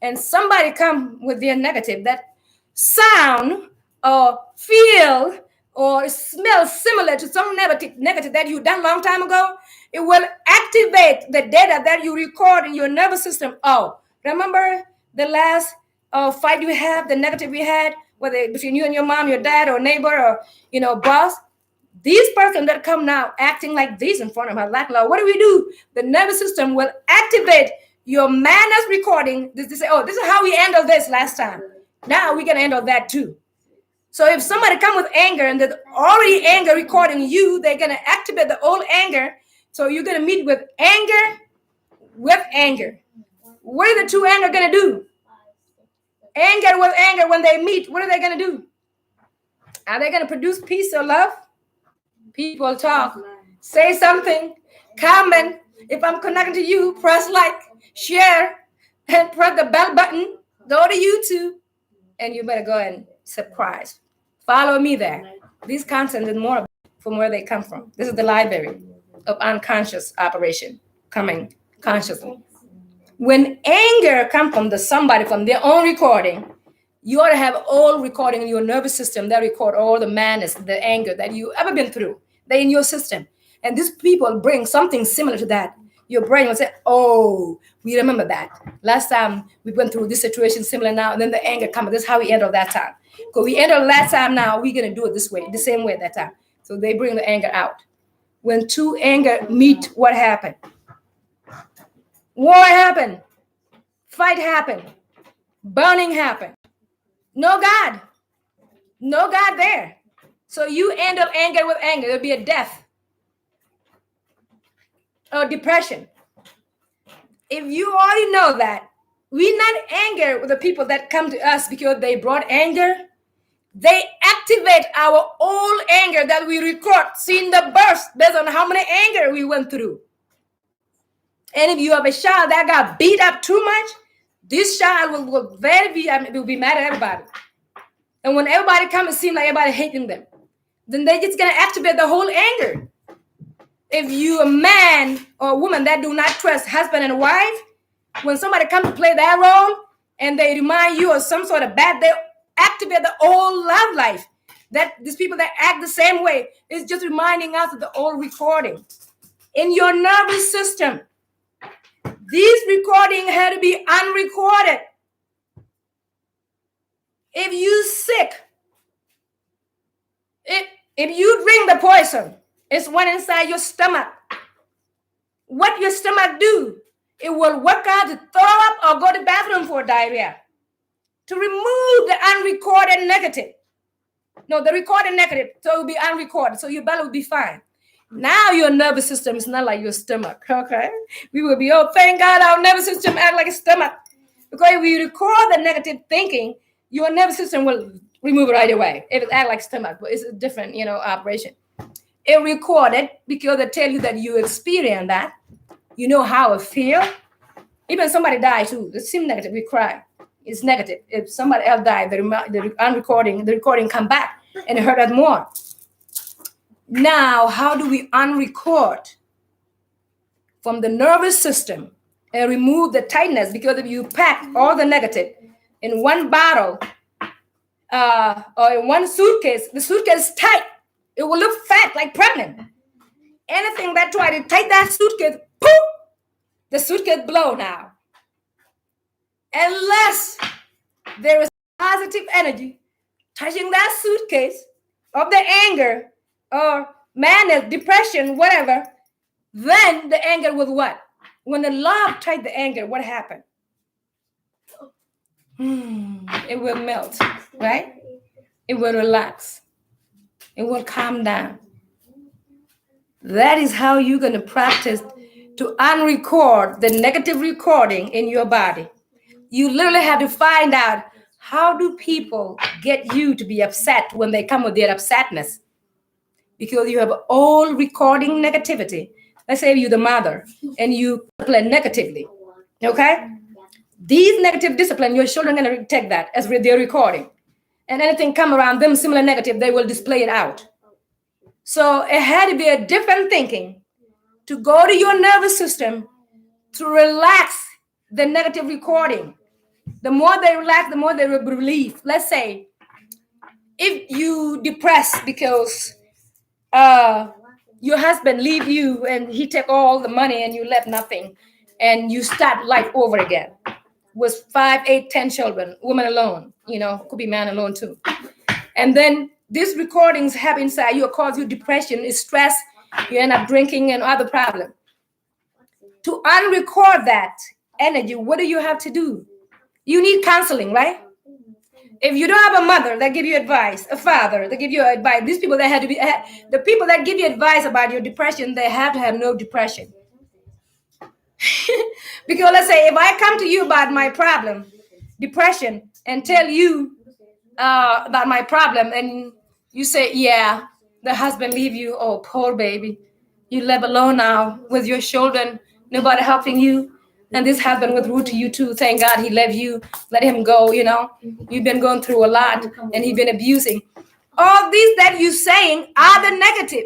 and somebody come with their negative that sound or feel or smell similar to some negative that you done a long time ago, it will activate the data that you record in your nervous system. Oh, remember the last fight you had, the negative you had, whether between you and your mom, your dad, or neighbor, or boss. These person that come now acting like this in front of her, like, what do? The nervous system will activate your manners recording. This is how we handled this last time. Now we're gonna handle that too. So if somebody come with anger and there's already anger recording you, they're gonna activate the old anger. So you're gonna meet with anger with anger. What are the two anger gonna do? Anger with anger, when they meet, what are they gonna do? Are they gonna produce peace or love? People talk, say something, comment. If I'm connecting to you, press like, share, and press the bell button. Go to YouTube, and you better go and subscribe. Follow me there. This content is more from where they come from. This is the library of unconscious operation coming consciously. When anger comes from somebody from their own recording, you ought to have all recording in your nervous system that record all the madness, the anger that you ever been through. They're in your system. And these people bring something similar to that. Your brain will say, oh, we remember that. Last time we went through this situation similar now, and then the anger comes. This is how we handled that time. Because we handled last time, now we're going to do it this way, the same way that time. So they bring the anger out. When two anger meet, what happened? War happened. Fight happened. Burning happened. No God. No God there. So you handle anger with anger. There'll be a death or depression. If you already know that, we're not angry with the people that come to us because they brought anger. They activate our old anger that we record, seeing the burst based on how many anger we went through. And if you have a child that got beat up too much, this child will be mad at everybody. And when everybody comes, it seems like everybody hating them. Then they're just going to activate the whole anger. If you a man or a woman that do not trust husband and wife, when somebody comes to play that role and they remind you of some sort of bad, they activate the old love life. That these people that act the same way is just reminding us of the old recording. In your nervous system, these recordings had to be unrecorded. If you sick, if you drink the poison, it's went inside your stomach. What your stomach do? It will work out to throw up or go to the bathroom for diarrhea. To remove the unrecorded negative. No, the recorded negative, so it will be unrecorded. So your belly will be fine. Now your nervous system is not like your stomach, okay? We will be, oh, thank God our nervous system act like a stomach. Because if we record the negative thinking, your nervous system will remove it right away. If it act like stomach, but it's a different, operation. It recorded because they tell you that you experience that. You know how it feel. Even somebody died too. It seems negative. We cry. It's negative. If somebody else died, the recording come back and it hurt us more. Now, how do we unrecord from the nervous system and remove the tightness? Because if you pack all the negative in one bottle or in one suitcase, the suitcase is tight. It will look fat, like pregnant. Anything that try to take that suitcase, poof, the suitcase blow now. Unless there is positive energy touching that suitcase of the anger or madness, depression, whatever, then the anger will what? When the love touch the anger, what happened? It will melt, right? It will relax. It will calm down. That is how you're going to practice to unrecord the negative recording in your body. You literally have to find out, how do people get you to be upset when they come with their upsetness? Because you have all recording negativity. Let's say you're the mother and you discipline negatively, okay? These negative discipline, your children are going to take that as their recording. And anything come around them similar negative, they will display it out. So it had to be a different thinking to go to your nervous system to relax the negative recording. The more they relax, the more they will be relieved. Let's say if you depressed because your husband leave you and he take all the money and you left nothing, and you start life over again with 5, 8, 10 children, woman alone, could be man alone too. And then these recordings have inside you, cause you depression, stress, you end up drinking and other problems. To unrecord that energy, what do you have to do? You need counseling, right? If you don't have a mother that give you advice, a father that give you advice, these people that have to be, the people that give you advice about your depression, they have to have no depression. Because let's say if I come to you about my problem, depression, and tell you about my problem, and you say, yeah, the husband leave you, oh, poor baby, you live alone now with your children, nobody helping you, and this husband was rude to you too, thank God he left you, let him go, you've been going through a lot, and he's been abusing. all these that you're saying are the negative.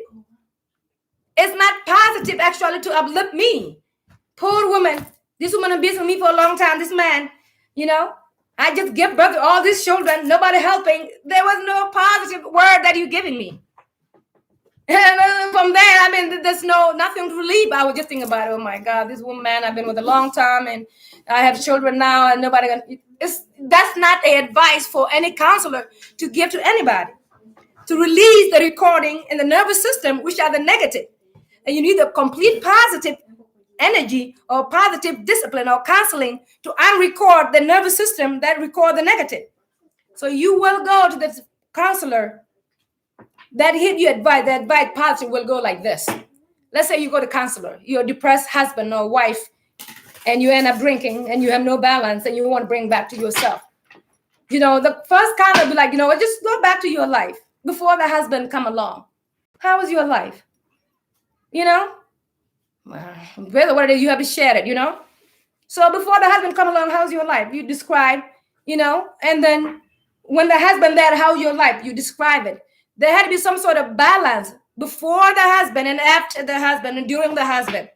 It's not positive actually to uplift me. Poor woman. This woman has been with me for a long time. This man, I just give birth to all these children, nobody helping. There was no positive word that you're giving me. And from there, there's nothing to relieve. I was just thinking about, oh my God, this woman I've been with a long time, and I have children now, and nobody that's not a advice for any counselor to give to anybody. To release the recording in the nervous system, which are the negative. And you need a complete positive energy or positive discipline or counseling to unrecord the nervous system that record the negative. So you will go to the counselor that give you advice. The advice positive will go like this. Let's say you go to counselor, you're a depressed husband or wife, and you end up drinking and you have no balance and you want to bring back to yourself. The first kind of be like, just go back to your life before the husband come along. How was your life? What it is, you have to share it, So before the husband come along, how's your life? You describe, and then when the husband there, how's your life? You describe it. There had to be some sort of balance before the husband and after the husband and during the husband.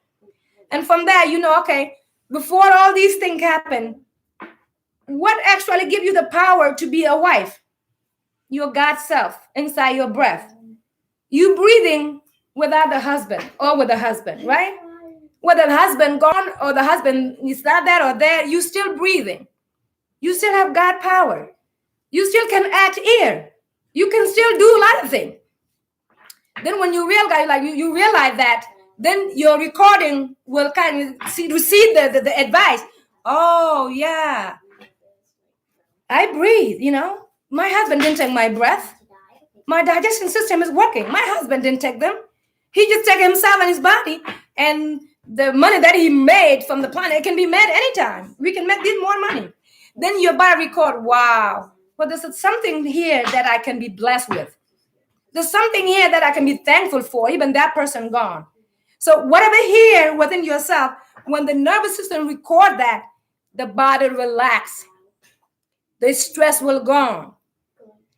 And from there, okay, before all these things happen, what actually give you the power to be a wife? Your God self inside your breath. You breathing without the husband or with the husband, right? Whether the husband gone or the husband is not there or there, you still breathing. You still have God power. You still can act here. You can still do a lot of things. Then when you realize that, then your recording will kind of receive the advice. Oh yeah, I breathe. My husband didn't take my breath. My digestion system is working. My husband didn't take them. He just took himself and his body, and the money that he made from the planet can be made anytime. We can make this more money. Then your body record, wow, well, there's something here that I can be blessed with. There's something here that I can be thankful for, even that person gone. So whatever here within yourself, when the nervous system record that, the body relax. The stress will gone.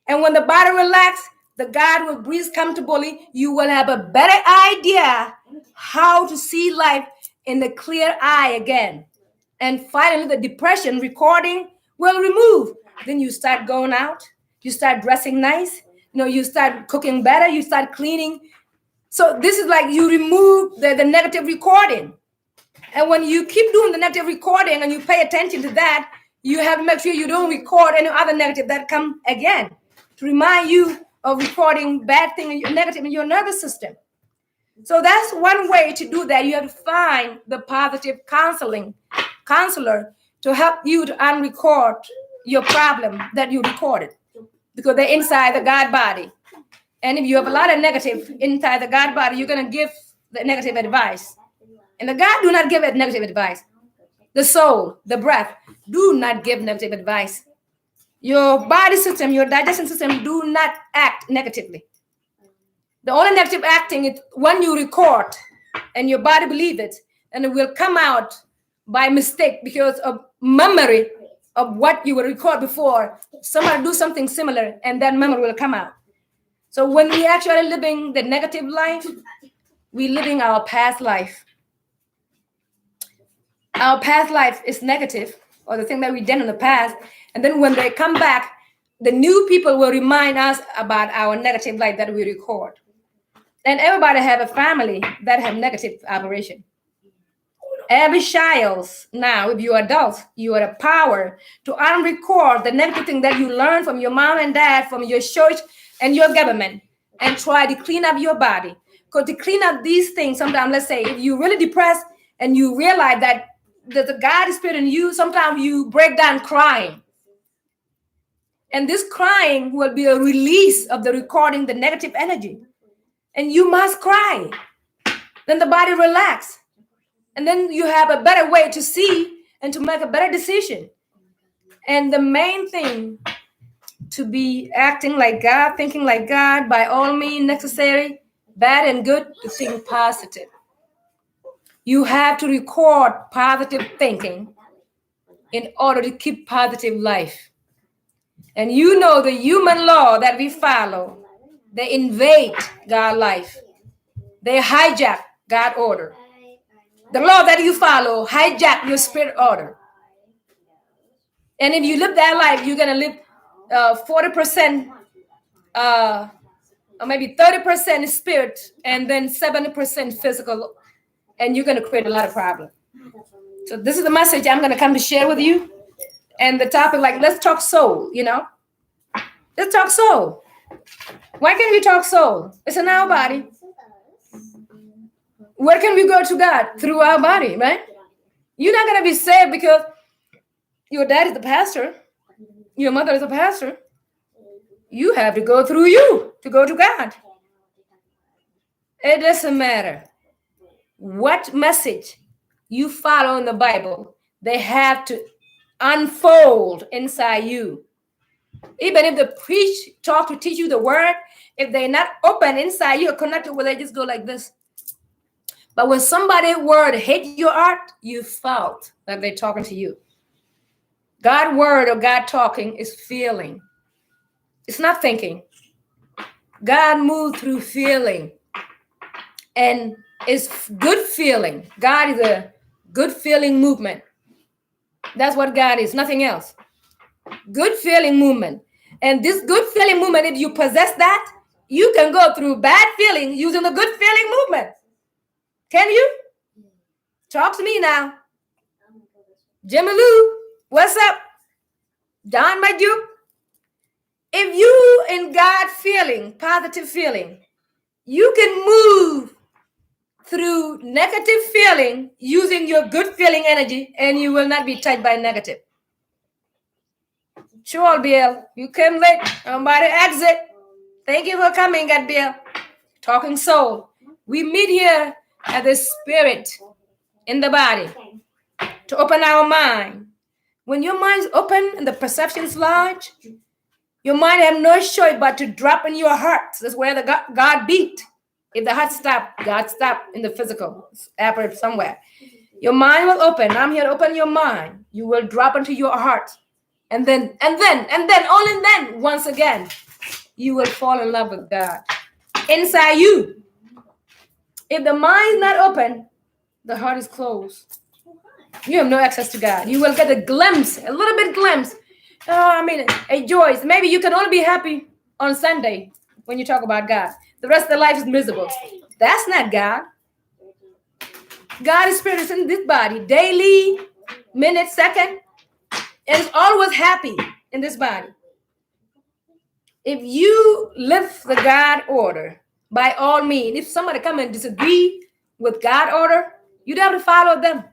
And when the body relax, the God will breathe comfortably. You will have a better idea how to see life in the clear eye again. And finally, the depression recording will remove. Then you start going out. You start dressing nice. You start cooking better. You start cleaning. So this is like you remove the negative recording. And when you keep doing the negative recording and you pay attention to that, you have to make sure you don't record any other negative that come again to remind you of recording bad thing, negative in your nervous system. So that's one way to do that. You have to find the positive counselor to help you to unrecord your problem that you recorded, because they're inside the God body. And if you have a lot of negative inside the God body, you're going to give the negative advice. And the God do not give it negative advice. The soul, the breath, do not give negative advice. Your body system, your digestion system do not act negatively. The only negative acting is when you record and your body believe it, and it will come out by mistake because of memory of what you will record before. Somebody do something similar and that memory will come out. So when we actually living the negative life, we living our past life. Our past life is negative, or the thing that we did in the past. And then when they come back, the new people will remind us about our negative life that we record. And everybody have a family that have negative operation. Every child now, if you're adults, you are the power to unrecord the negative thing that you learned from your mom and dad, from your church and your government, and try to clean up your body. Because to clean up these things, sometimes, let's say, if you're really depressed and you realize that the God spirit in you, sometimes you break down crying. And this crying will be a release of the recording, the negative energy. And you must cry. Then the body relax. And then you have a better way to see and to make a better decision. And the main thing, to be acting like God, thinking like God, by all means necessary, bad and good, to think positive. You have to record positive thinking in order to keep positive life. And you know the human law that we follow They invade God's life. They hijack God's order. The law that you follow hijack your spirit order. And if you live that life, you're going to live 40%, or maybe 30% spirit, and then 70% physical. And you're going to create a lot of problems. So this is the message I'm going to come to share with you. And the topic, like, let's talk soul, Let's talk soul. Why can't we talk soul? It's in our body. Where can we go to God? Through our body, right? You're not going to be saved because your dad is the pastor. Your mother is a pastor. You have to go through you to go to God. It doesn't matter what message you follow in the Bible. They have to unfold inside you. Even if the preach talk to teach you the word, if they're not open inside you or connected with it, just go like this. But when somebody's word hit your heart, you felt that they're talking to you. God's word or God talking is feeling. It's not thinking. God moves through feeling. And it's good feeling. God is a good feeling movement. That's what God is, nothing else. Good feeling movement. And this good feeling movement, if you possess that, you can go through bad feeling using the good feeling movement. Can you? Talk to me now. Jimmy Lou, what's up? Don Majuk. If you in God feeling, positive feeling, you can move through negative feeling using your good feeling energy, and you will not be touched by negative. Sure, Bill. You came late. I'm about to exit. Thank you for coming, God Bill. Talking soul. We meet here at the spirit in the body to open our mind. When your mind's open and the perception's large, your mind have no choice but to drop in your heart. That's where the God beat. If the heart stopped, God stopped in the physical, apparent somewhere. Your mind will open. I'm here to open your mind. You will drop into your heart. And then, only then, once again, you will fall in love with God. Inside you. If the mind is not open, the heart is closed. You have no access to God. You will get a glimpse, a little bit glimpse. A joy. Maybe you can only be happy on Sunday when you talk about God. The rest of the life is miserable. That's not God. God is spirit is in this body, daily, minute, second, and it's always happy in this body. If you live the God order, by all means, if somebody come and disagree with God order, you don't have to follow them.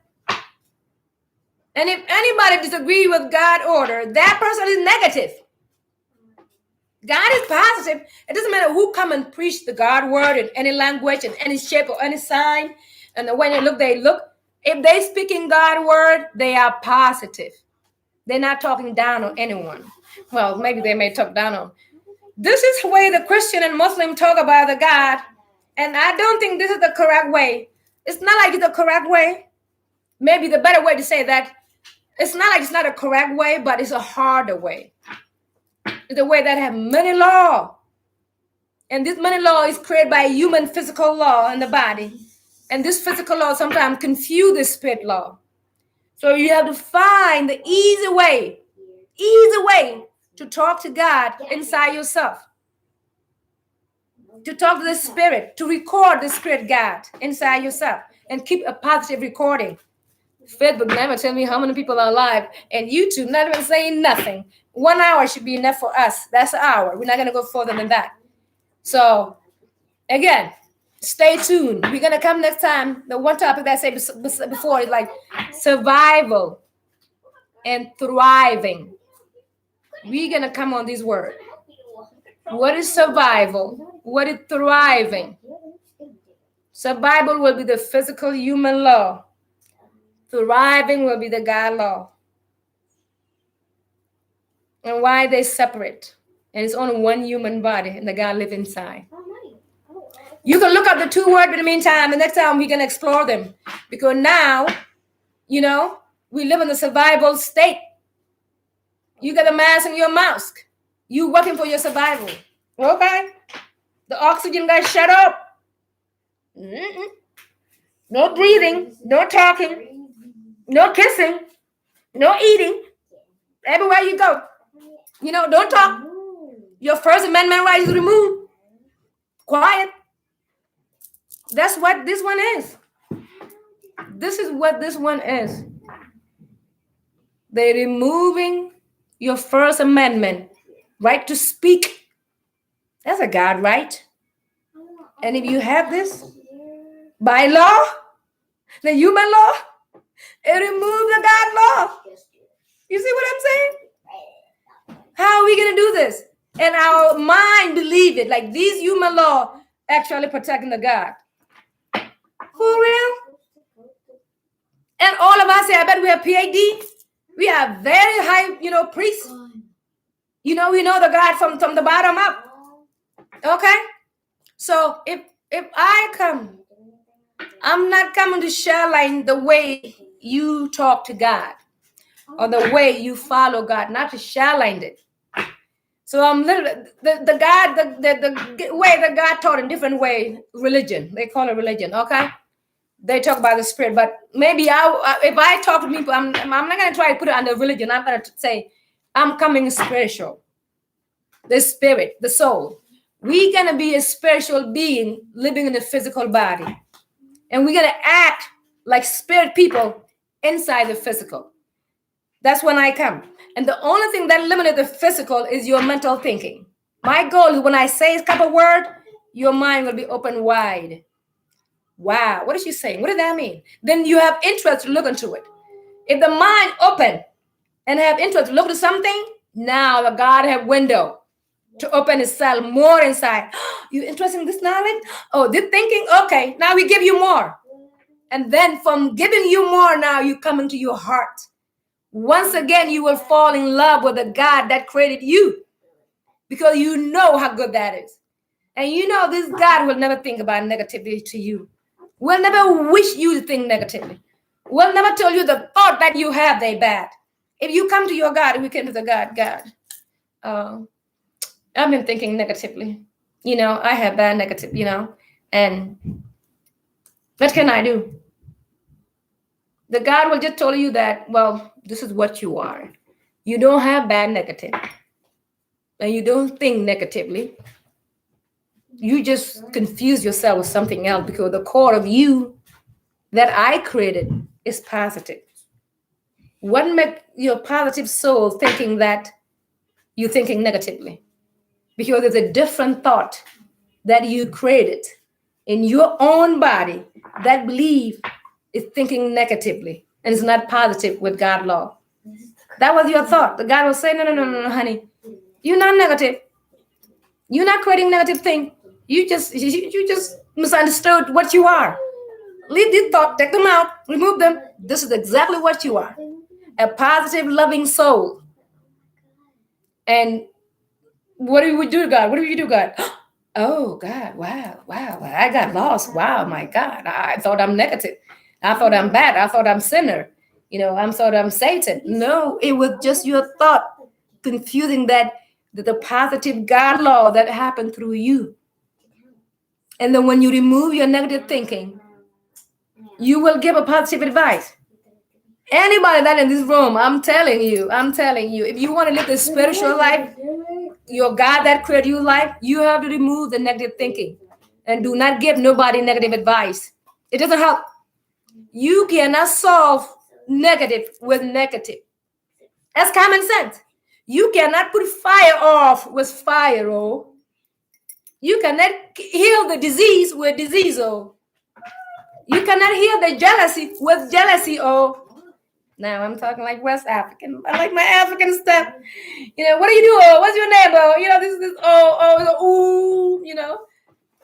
And if anybody disagree with God order, that person is negative. God is positive. It doesn't matter who come and preach the God word in any language, in any shape or any sign. And when they look. If they speak in God word, they are positive. They're not talking down on anyone. Well, maybe they may talk down on. This is the way the Christian and Muslim talk about the God. And I don't think this is the correct way. It's not like it's the correct way. Maybe the better way to say that, it's not like it's not a correct way, but it's a harder way. It's a way that have many law. And this many law is created by human physical law in the body. And this physical law sometimes confuse the spirit law. So you have to find the easy way to talk to God inside yourself. To talk to the spirit, to record the spirit God inside yourself and keep a positive recording. Facebook never tell me how many people are alive, and YouTube not even saying nothing. 1 hour should be enough for us. That's an hour. We're not going to go further than that. So, again, stay tuned. We're going to come next time. The one topic that I said before is like survival and thriving. We're going to come on this word. What is survival? What is thriving? Survival will be the physical human law. Thriving will be the God law. And why they separate. And it's only one human body and the God live inside. You can look up the two words in the meantime. The next time we can explore them. Because now, we live in the survival state. You got a mask and your mask. You working for your survival. Okay? The oxygen got shut up. Mm-mm. No breathing, no talking, no kissing, no eating. Everywhere you go, don't talk. Your First Amendment right is removed. Quiet. That's what this one is. This is what this one is. They're removing your First Amendment right to speak. That's a God right. And if you have this by law, the human law, it removes the God law. You see what I'm saying? How are we going to do this? And our mind believe it, like these human law actually protecting the God. For real? And all of us say, I bet we have PhD. We are very high, priests. We know the God from the bottom up. Okay? So if I come, I'm not coming to share like the way you talk to God or the way you follow God, not to share like it. So I'm literally the God, the way that God taught in different way, religion. They call it religion, okay? They talk about the spirit, but maybe if I talk to people, I'm not going to try to put it under religion. I'm going to say, I'm coming spiritual. The spirit, the soul. We're going to be a spiritual being living in a physical body. And we're going to act like spirit people inside the physical. That's when I come. And the only thing that limited the physical is your mental thinking. My goal is when I say a couple words, your mind will be open wide. Wow, what is she saying? What does that mean? Then you have interest to look into it. If the mind open and have interest to look at something, now the God have window to open itself more inside. You interested in this knowledge? Oh, this thinking? Okay, now we give you more. And then from giving you more, now you come into your heart. Once again, you will fall in love with the God that created you because you know how good that is. And this God will never think about negativity to you. Will never wish you to think negatively. Will never tell you the thought that you have they bad. If you come to your God, if you came to the God, I've been thinking negatively. I have bad negative, and what can I do? The God will just tell you that, well, this is what you are. You don't have bad negative. And you don't think negatively. You just confuse yourself with something else because the core of you that I created is positive. What makes your positive soul thinking that you're thinking negatively? Because it's a different thought that you created in your own body that belief is thinking negatively and it's not positive with God law. That was your thought. The God will say, no, honey. You're not negative. You're not creating negative thing. You just misunderstood what you are. Leave this thought, take them out, remove them. This is exactly what you are. A positive, loving soul. And what do we do, God? What do you do, God? Oh, God, wow. I got lost. Wow, my God. I thought I'm negative. I thought I'm bad. I thought I'm sinner. I thought I'm Satan. No, it was just your thought confusing that the positive God law that happened through you. And then when you remove your negative thinking, you will give a positive advice. Anybody that in this room, I'm telling you, if you want to live the spiritual life, your God that created you life, you have to remove the negative thinking and do not give nobody negative advice. It doesn't help. You cannot solve negative with negative. That's common sense. You cannot put fire off with fire, oh. You cannot heal the disease with disease, oh. You cannot heal the jealousy with jealousy, oh. Now I'm talking like West African. I like my African stuff. What do you do? Oh, what's your name? Oh, this. Ooh.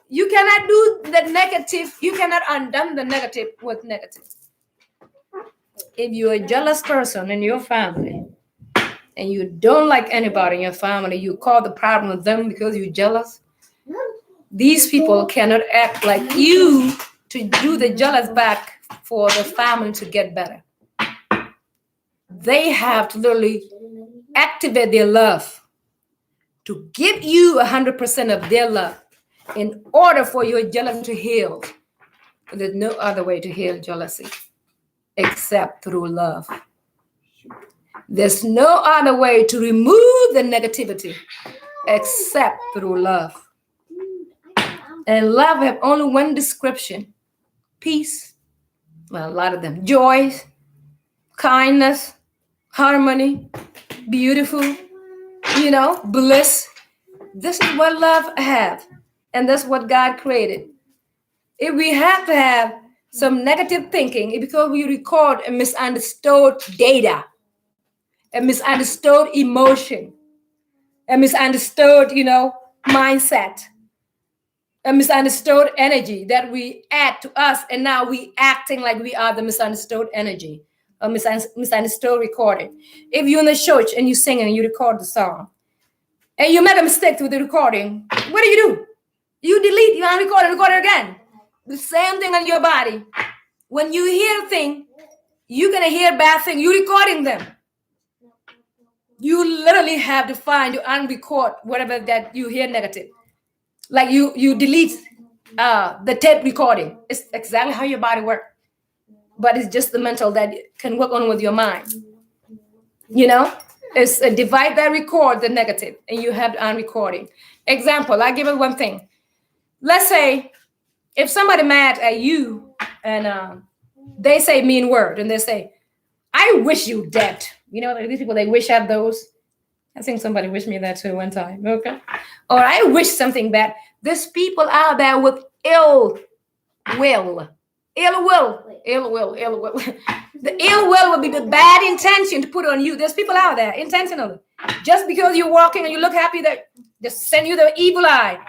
You cannot do the negative. You cannot undo the negative with negative. If you're a jealous person in your family and you don't like anybody in your family, you call the problem with them because you're jealous. These people cannot act like you to do the jealous back for the family to get better. They have to literally activate their love to give you 100% of their love. in order for your jealousy to heal. There's no other way to heal jealousy except through love. There's no other way to remove the negativity except through love. And love have only one description: peace, well, a lot of them, joy, kindness, harmony, beautiful, bliss. This is what love have, and that's what God created. If we have to have some negative thinking, it's because we record a misunderstood data, a misunderstood emotion, a misunderstood, mindset, a misunderstood energy that we add to us, and now we acting like we are the misunderstood energy, a misunderstood recording. If you're in the church and you sing and you record the song, and you make a mistake with the recording, what do? You delete, you unrecord, record it again. The same thing on your body. When you hear a thing, you're gonna hear bad thing. You're recording them. You literally have to find, you unrecord whatever that you hear negative. Like you delete the tape recording. It's exactly how your body works. But it's just the mental that can work on with your mind. It's a device that record the negative, and you have to unrecording. Example, I give it one thing. Let's say if somebody mad at you and they say mean word, and they say, "I wish you dead." These people, they wish at those. I think somebody wished me that too one time. Okay. Or I wish something bad. There's people out there with ill will. The ill will will be the bad intention to put on you. There's people out there intentionally. Just because you're walking and you look happy, that just send you the evil eye.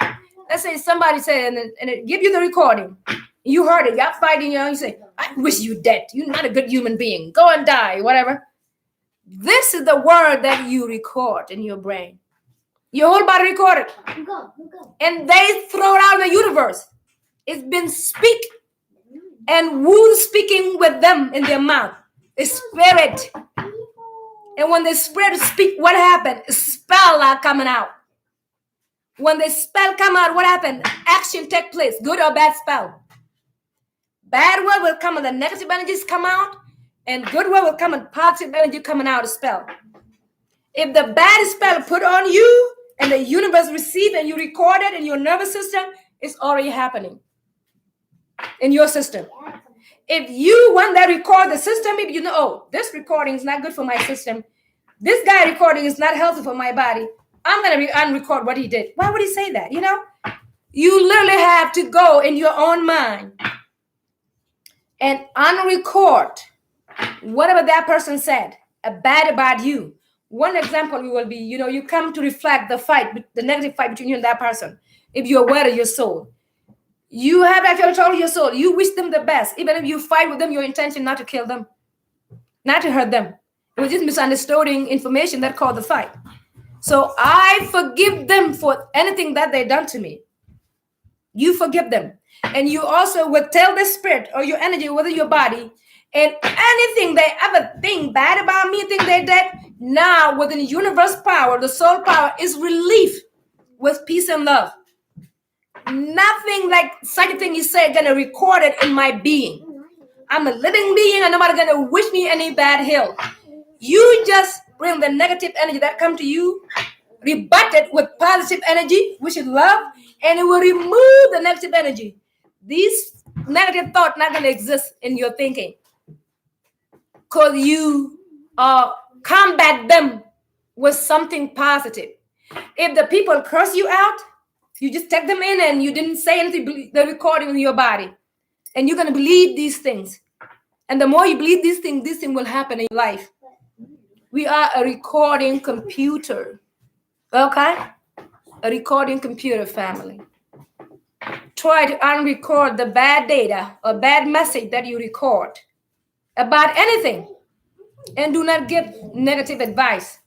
Let's say somebody said, and it give you the recording. You heard it. You're fighting, you say, "I wish you dead. You're not a good human being. Go and die," whatever. This is the word that you record in your brain. Your whole body recorded. And they throw it out in the universe. It's been speak. And who's speaking with them in their mouth? The spirit. And when the spirit speak, what happened? Spell are coming out. When the spell come out, what happened? Action take place. Good or bad spell. Bad word will come and the negative energies come out. And good word will come and positive energy coming out of spell. If the bad spell put on you and the universe receive and you record it in your nervous system, it's already happening in your system. If you want that record the system, maybe this recording is not good for my system. This guy recording is not healthy for my body. I'm going to unrecord what he did. Why would he say that? You literally have to go in your own mind and unrecord whatever that person said bad about you. One example will be, you come to reflect the negative fight between you and that person. If you're aware of your soul, you have actually told your soul, you wish them the best. Even if you fight with them, your intention not to kill them, not to hurt them. It was just misunderstanding information that caused the fight. So I forgive them for anything that they done to me. You forgive them. And you also would tell the spirit or your energy, whether your body, and anything they ever think bad about me, think they did, now within the universe power, the soul power is relief with peace and love. Nothing like such a thing you say gonna record it in my being. I'm a living being and nobody gonna wish me any bad ill. You just bring the negative energy that come to you, rebut it with positive energy, which is love, and it will remove the negative energy. These negative thoughts not gonna exist in your thinking. Because you combat them with something positive. If the people curse you out, you just take them in and you didn't say anything, the recording in your body. And you're going to believe these things. And the more you believe these things will happen in your life. We are a recording computer. Okay? A recording computer, family. Try to unrecord the bad data or bad message that you record about anything, and do not give negative advice.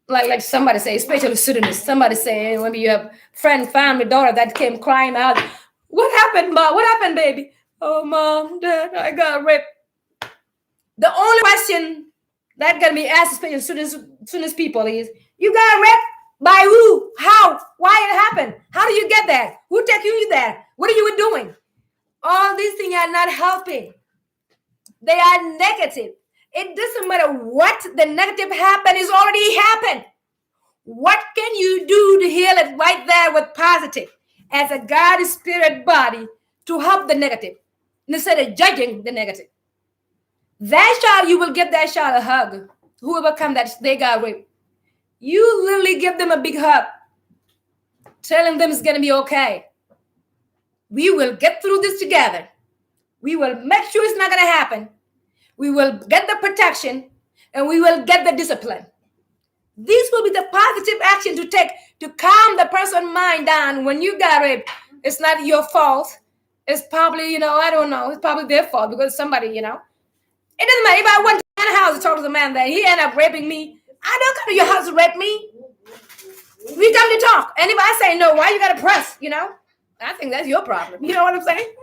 Like somebody say, especially students, somebody say, maybe you have friend, family, daughter that came crying out, "What happened, Mom? What happened, baby?" "Oh, Mom, Dad, I got raped." The only question that gonna be asked, especially students people, is, "You got raped by who? How? Why it happened? How do you get that? giving are not helping. They are negative. It doesn't matter what the negative happened, is already happened. What can you do to heal it right there with positive as a God spirit body to help the negative instead of judging the negative? That child, you will give that child a hug. Whoever come that they got raped, you literally give them a big hug, telling them it's going to be okay. We will get through this together. We will make sure it's not going to happen. We will get the protection and we will get the discipline. These will be the positive action to take to calm the person's mind down when you got raped. It's not your fault. It's probably, I don't know. It's probably their fault because somebody, It doesn't matter. If I went to my house and told the man that he ended up raping me, I don't come to your house to rape me. We come to talk. And if I say no, why you got to press, I think that's your problem. You know what I'm saying?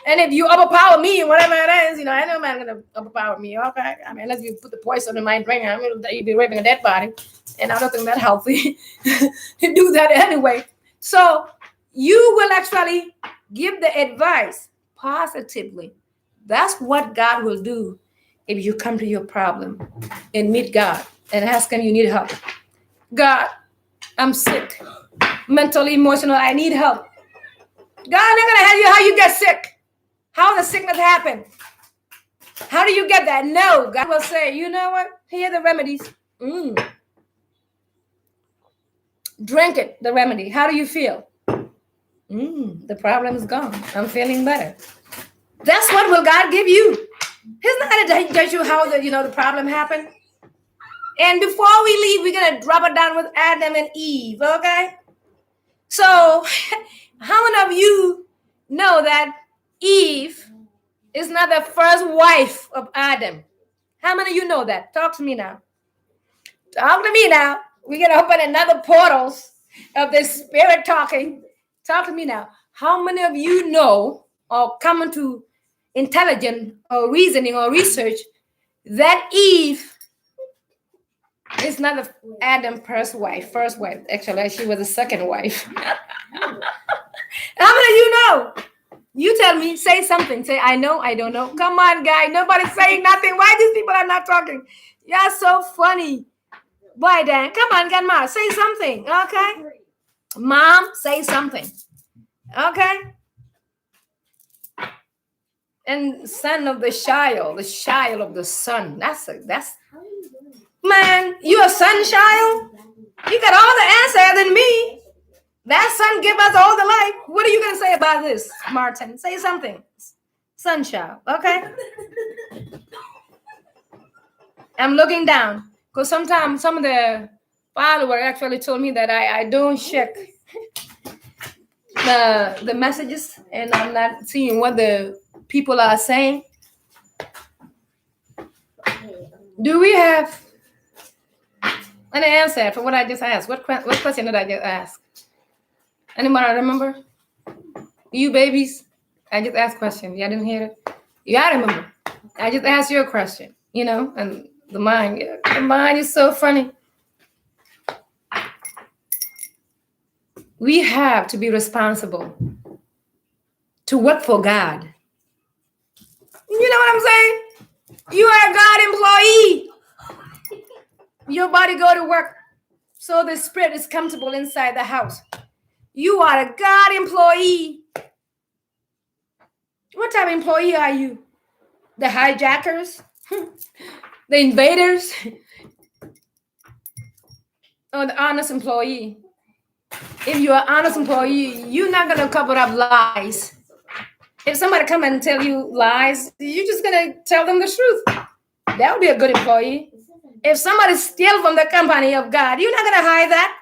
And if you overpower me, whatever it is, I know man gonna overpower me. Okay, I mean, unless you put the poison in my drink, I'm gonna be raping a dead body, and I don't think that's healthy to do that anyway. So you will actually give the advice positively. That's what God will do if you come to your problem and meet God and ask Him, you need help. God, I'm sick, mentally, emotional. I need help. God not gonna help you how you get sick. How the sickness happen? How do you get that? No, God will say, you know what? Here are the remedies. Drink it, the remedy. How do you feel? The problem is gone. I'm feeling better. That's what will God give you. He's not going to judge you how the problem happened. And before we leave, we're going to drop it down with Adam and Eve, okay? So, how many of you know that Eve is not the first wife of Adam? How many of you know that? Talk to me now. Talk to me now. We're going to open another portals of the spirit talking. Talk to me now. How many of you know or come into intelligent or reasoning or research that Eve is not the Adam's first wife? Actually, she was the second wife. How many of you know? You tell me, say something. Say, I know, I don't know. Come on, guy. Nobody's saying nothing. Why these people are not talking? You're so funny. Boy, Dan, come on, Grandma. Say something, okay? Mom, say something. Okay? And son of the child of the son. That's man, you a son child? You got all the answer than me. That son give us all the life. What are you going to say about this, Martin? Say something. Son child, okay? I'm looking down because sometimes some of the followers actually told me that I don't check the messages and I'm not seeing what the people are saying. Do we have an answer for what I just asked? What question did I just ask? Anybody remember? You babies, I just asked a question. Y'all didn't hear it? Yeah, I remember. I just asked you a question, and the mind is so funny. We have to be responsible to work for God. You know what I'm saying? You are a God employee. Your body go to work so the spirit is comfortable inside the house. You are a God employee. What type of employee are you? The hijackers? The invaders? Or the honest employee? If you're an honest employee, you're not going to cover up lies. If somebody come and tell you lies, you're just going to tell them the truth. That would be a good employee. If somebody steals from the company of God, you're not going to hide that.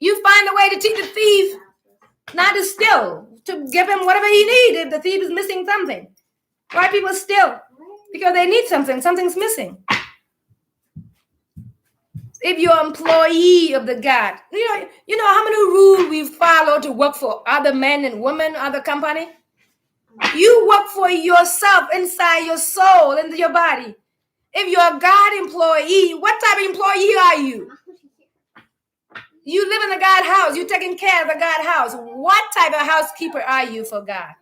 You find a way to teach the thief not to steal, to give him whatever he needs if the thief is missing something. Why people steal? Because they need something. Something's missing. If you're an employee of the God, you know how many rules we follow to work for other men and women, other company? You work for yourself inside your soul, into your body. If you're a God employee, what type of employee are you? You live in the God house. You're taking care of the God house. What type of housekeeper are you for God?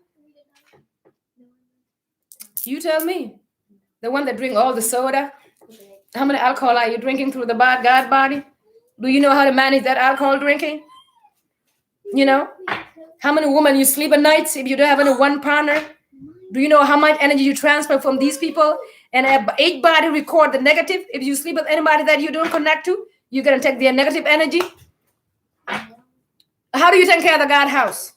You tell me. The one that drink all the soda. How many alcohol are you drinking through the God body? Do you know how to manage that alcohol drinking? You know? How many women you sleep at nights if you don't have any one partner? Do you know how much energy you transfer from these people? And each body record the negative. If you sleep with anybody that you don't connect to, you're going to take their negative energy. How do you take care of the God house?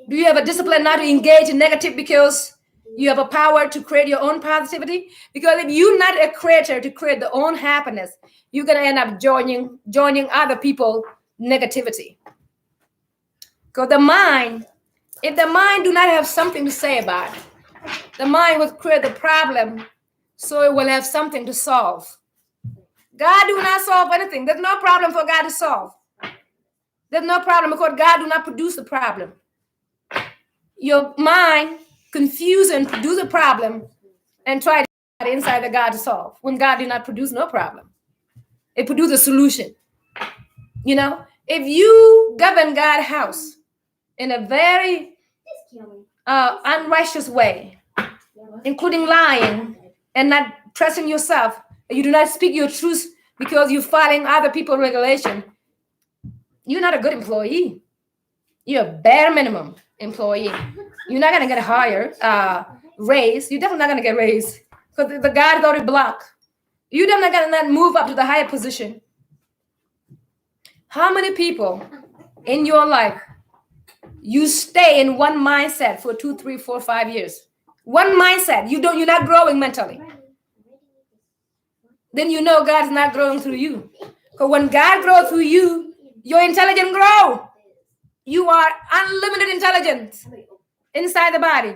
Do you have a discipline not to engage in negative because you have a power to create your own positivity? Because if you're not a creator to create the own happiness, you're going to end up joining other people negativity. Because the mind, if the mind do not have something to say about it, the mind will create the problem so it will have something to solve. God do not solve anything. There's no problem for God to solve. There's no problem because God do not produce the problem. Your mind confuse and produce a problem and try to get inside the God to solve when God did not produce no problem. It produced a solution. You know, if you govern God's house in a very unrighteous way, including lying and not trusting yourself, you do not speak your truth because you're following other people's regulation, you're not a good employee. You're a bare minimum employee. You're not going to get a higher raise. You're definitely not going to get raised because the God is already blocked. You're definitely going to not move up to the higher position. How many people in your life you stay in one mindset for 2, 3, 4, 5 years? One mindset. You're not growing mentally. Then you know God's not growing through you. Because when God grows through you, your intelligence grows. You are unlimited intelligence inside the body.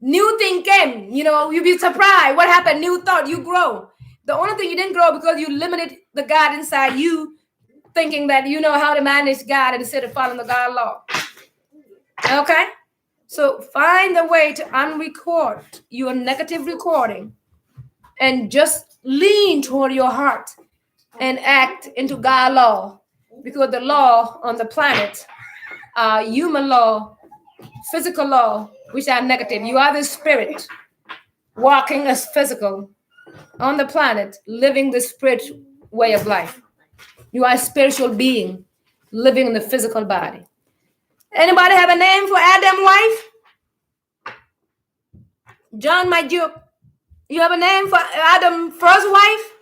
New thing came, you'll be surprised. What happened? New thought, you grow. The only thing you didn't grow because you limited the God inside you, thinking that you know how to manage God instead of following the God law. Okay? So find a way to unrecord your negative recording and just lean toward your heart and act into God law. Because the law on the planet, human law, physical law, which are negative. You are the spirit walking as physical on the planet, living the spirit way of life. You are a spiritual being living in the physical body. Anybody have a name for Adam's wife? John, my Jew, you have a name for Adam's first wife?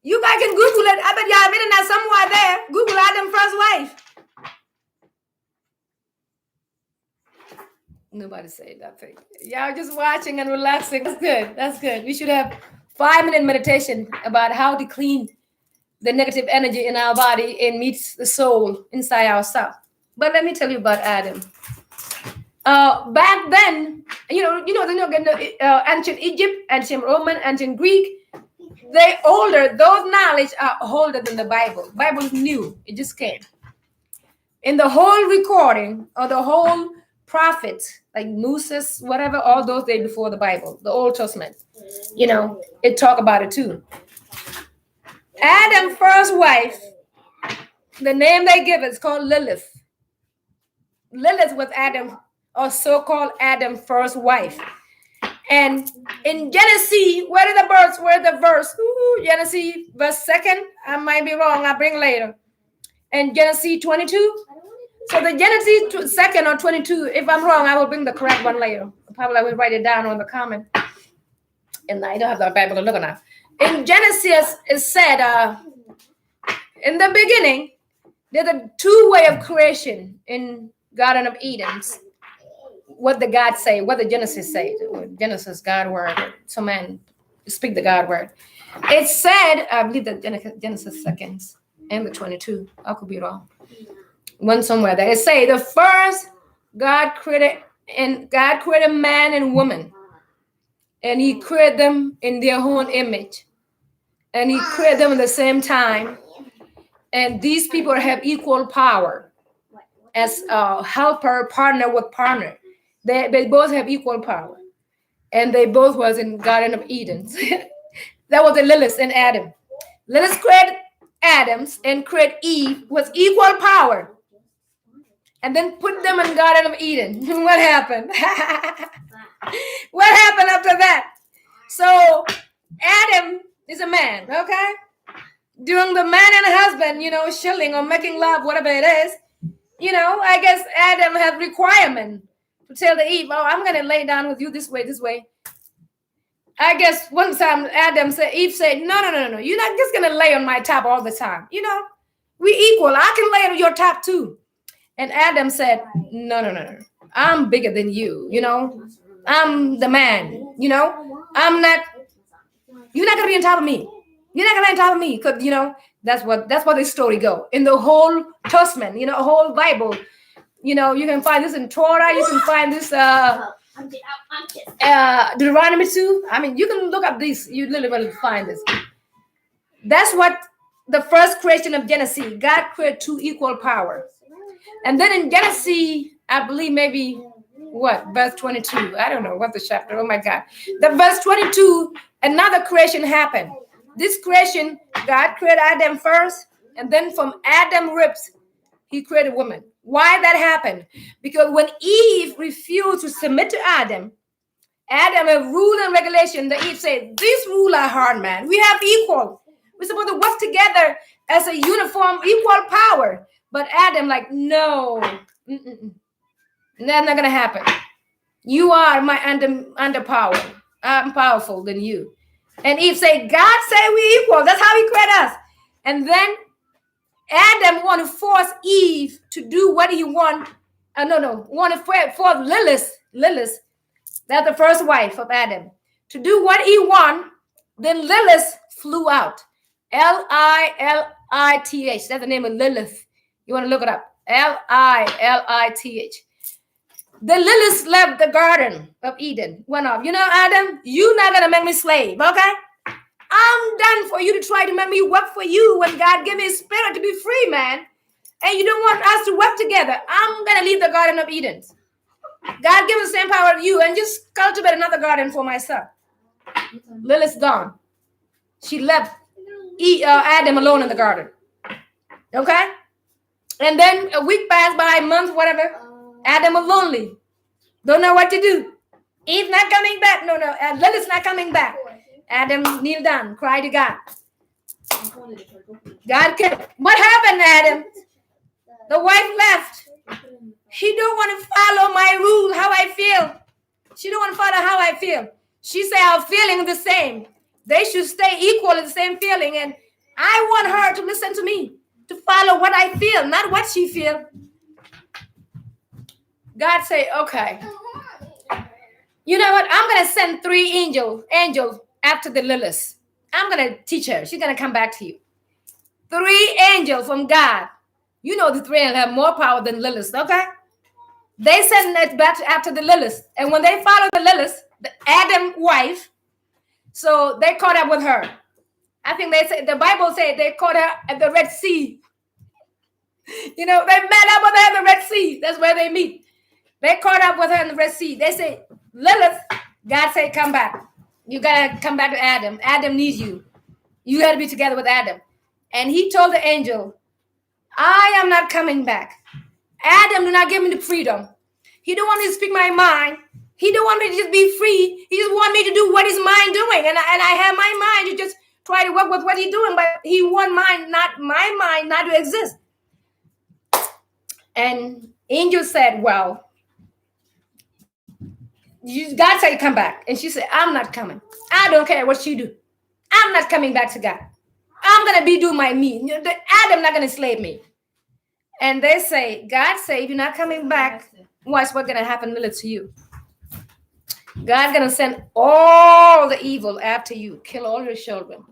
You guys can Google it. I bet y'all been in that somewhere there. Google Adam's first wife. Nobody say nothing. Y'all just watching and relaxing. That's good. That's good. We should have 5-minute meditation about how to clean the negative energy in our body and meets the soul inside ourselves. But let me tell you about Adam. Back then, ancient Egypt, ancient Roman, ancient Greek, those knowledge are older than the Bible. Bible is new. It just came. In the whole recording or the whole prophets, like Moses, whatever, all those days before the Bible, the Old Testament, it talk about it too. Adam's first wife, the name they give is called Lilith. Lilith was Adam, or so-called Adam's first wife. And in Genesis, where the verse? Genesis verse 2nd. I might be wrong. I'll bring later. And Genesis 22. So the Genesis 2nd or 22, if I'm wrong, I will bring the correct one later. Probably I will write it down on the comment. And I don't have the Bible to look at. In Genesis, it said, in the beginning, there's a two-way of creation in Garden of Eden. What the God say, what the Genesis say. Genesis, God word. So man, speak the God word. It said, I believe that Genesis 2nd and the 22. I could be wrong. One somewhere there. It say the first God created man and woman. And he created them in their own image. And he created them at the same time. And these people have equal power as a helper, partner with partner. They both have equal power. And they both was in Garden of Eden. That was the Lilith and Adam. Lilith created Adams and created Eve with equal power. And then put them in Garden of Eden. What happened? What happened after that? So Adam is a man, okay? During the man and husband, chilling or making love, whatever it is, I guess Adam had requirement to tell the Eve, oh, I'm gonna lay down with you this way, this way. I guess one time Eve said, no, you're not just gonna lay on my top all the time. We equal. I can lay on your top too. And Adam said, no. I'm bigger than you. I'm the man. I'm not. You're not gonna be on top of me. You're not gonna be on top of me, because that's what the story go in the whole Testament. Whole Bible. You can find this in Torah. You can find this. Deuteronomy 2. I mean, you can look up these. You literally will find this. That's what the first creation of Genesis. God created two equal power. And then in Genesis, I believe maybe verse 22. I don't know what the chapter. Oh my God. The verse 22, another creation happened. This creation, God created Adam first, and then from Adam ribs, he created woman. Why that happened? Because when Eve refused to submit to Adam a rule and regulation, the Eve said, "These rules are hard, man. We have equal. We're supposed to work together as a uniform, equal power." But Adam, like, no, that's not gonna happen. You are my under power. I'm powerful than you. And Eve said, "God said we equal. That's how He created us." And then Adam want to force Eve to do what he want. Want to force Lilith, that's the first wife of Adam, to do what he want. Then Lilith flew out. Lilith. That's the name of Lilith. You want to look it up. Lilith. The Lilith left the Garden of Eden. Went off. Adam, you're not gonna make me slave, okay? I'm done for you to try to make me work for you when God gave me a spirit to be free, man. And you don't want us to work together. I'm going to leave the Garden of Eden. God gave me the same power to you and just cultivate another garden for myself. Lilith's gone. She left Adam alone in the garden. Okay? And then a week passed by, a month, whatever. Adam was lonely. Don't know what to do. Eve not coming back. No. Lilith's not coming back. Adam kneeled down, cried to God. God came. What happened, Adam? The wife left. She don't want to follow my rule, how I feel. She don't want to follow how I feel. She said, I'm feeling the same. They should stay equal in the same feeling. And I want her to listen to me, to follow what I feel, not what she feels. God said, okay. You know what? I'm going to send 3 angels after the Lilith. I'm going to teach her. She's going to come back to you. 3 angels from God. You know the 3 angels have more power than Lilith, okay? They send it back after the Lilith. And when they follow the Lilith, the Adam wife, so they caught up with her. I think the Bible said they caught her at the Red Sea. They met up with her at the Red Sea. That's where they meet. They caught up with her in the Red Sea. They say, Lilith, God said, come back. You got to come back to Adam. Adam needs you. You got to be together with Adam. And he told the angel, I am not coming back. Adam do not give me the freedom. He don't want me to speak my mind. He don't want me to just be free. He just want me to do what his mind doing. And I have my mind to just try to work with what he's doing. But he want my mind not to exist. And angel said, well, God said, come back. And she said, I'm not coming. I don't care what you do. I'm not coming back to God. I'm going to be doing my me. Adam not going to slave me. And they say, God say, if you're not coming back, watch what's going to happen to you. God's going to send all the evil after you, kill all your children.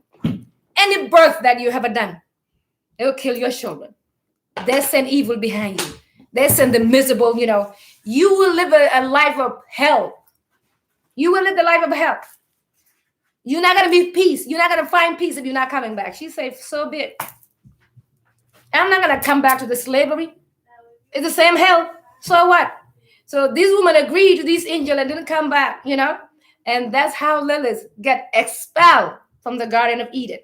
Any birth that you have done, it will kill your children. They send evil behind you. They send the miserable, you will live a life of hell. You will live the life of hell. You're not going to be peace. You're not going to find peace if you're not coming back. She said, so be it. I'm not going to come back to the slavery. It's the same hell. So what? So this woman agreed to this angel and didn't come back, And that's how Lilith get expelled from the Garden of Eden.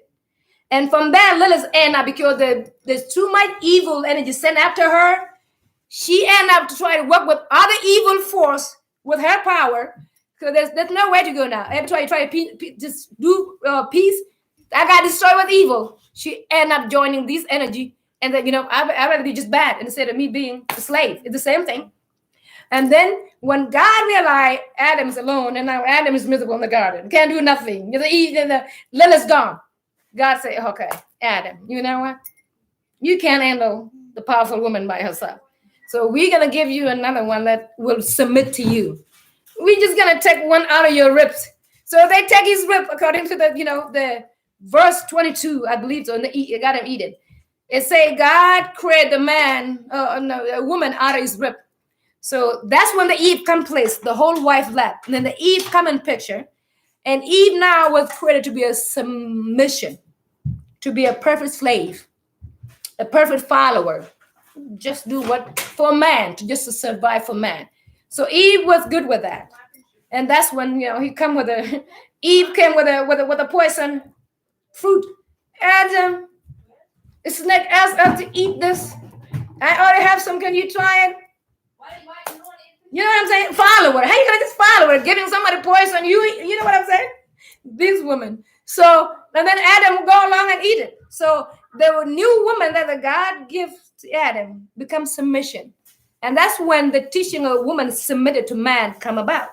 And from there, Lilith ended up, because there's too much evil energy sent after her, she ended up to try to work with other evil force with her power, because there's no way to go now. Every time you try to just do peace, I got destroyed with evil. She end up joining this energy, and then I'd rather be just bad instead of me being a slave. It's the same thing. And then when God realized Adam's alone, and now Adam is miserable in the garden, can't do nothing. The Lilith's gone. God said, okay, Adam, you know what? You can't handle the powerful woman by herself. So we're going to give you another one that will submit to you. We're just going to take one out of your ribs. So they take his rib according to the verse 22, I believe, so in the Garden of Eden. It say God created a woman out of his rib. So that's when the Eve come place, the whole wife left. And then the Eve come in picture. And Eve now was created to be a submission, to be a perfect slave, a perfect follower. Just do what for man, just to survive for man. So Eve was good with that. And that's when Eve came with a poison fruit. Adam, the snake asked us to eat this. I already have some, can you try it? You know what I'm saying? Follower. How you gonna just follow her? Giving somebody poison? You know what I'm saying? This woman. So, and then Adam will go along and eat it. So the new woman that the God gives to Adam becomes submission. And that's when the teaching of a woman submitted to man come about.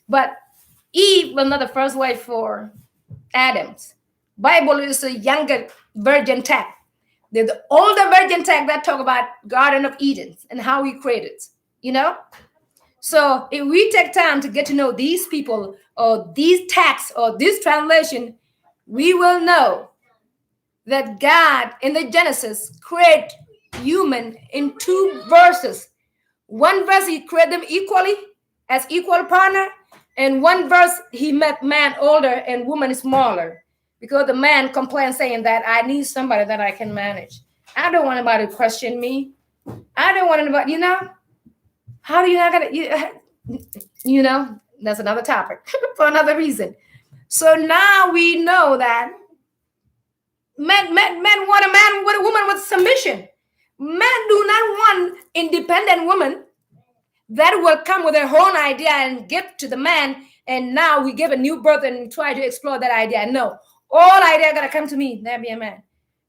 But Eve was not the first wife for Adam's. Bible is a younger virgin text. There's the older virgin text that talk about Garden of Eden and how he created, So if we take time to get to know these people or these texts or this translation, we will know that God in the Genesis created human in 2 verses. One verse he created them equally as equal partner, and one verse he made man older and woman smaller. Because the man complained saying that I need somebody that I can manage. I don't want anybody to question me. I don't want anybody, how do you not gonna, that's another topic for another reason. So now we know that men want a man with a woman with submission. Men do not want independent women that will come with their own idea and give to the man. And now we give a new birth and try to explore that idea. No. All idea gotta come to me. That be a man.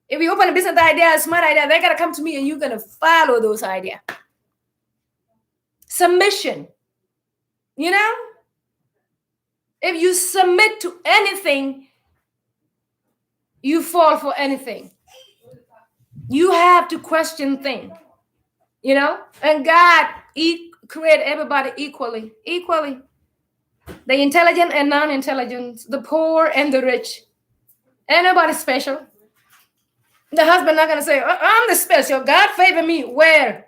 If we open a business idea, a smart idea, they gotta come to me and you're gonna follow those ideas. Submission. If you submit to anything, you fall for anything. You have to question things. And God created everybody equally. The intelligent and non-intelligent, the poor and the rich. Ain't nobody special. The husband not gonna say, I'm the special. God favor me. Where?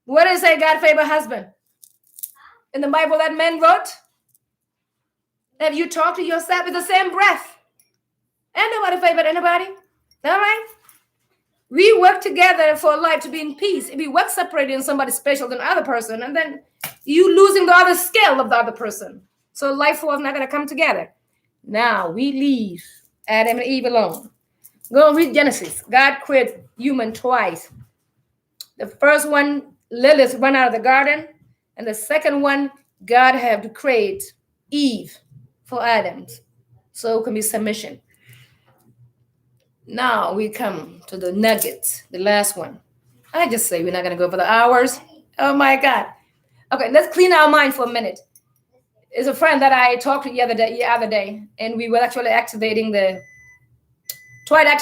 Where does it say God favor husband? In the Bible that men wrote? Have you talked to yourself with the same breath? Ain't nobody favored anybody. All right? We work together for life to be in peace. If we work separating somebody special than the other person, and then you losing the other scale of the other person. So life was not gonna come together. Now we leave Adam and Eve alone. Go and read Genesis. God created human twice. The first one, Lilith run out of the garden. And the second one, God had to create Eve for Adam. So it can be submission. Now we come to the nuggets, the last one. I just say we're not going to go for the hours. Oh my God. Okay, let's clean our mind for a minute. It's a friend that I talked to the other day, and we were actually try to activate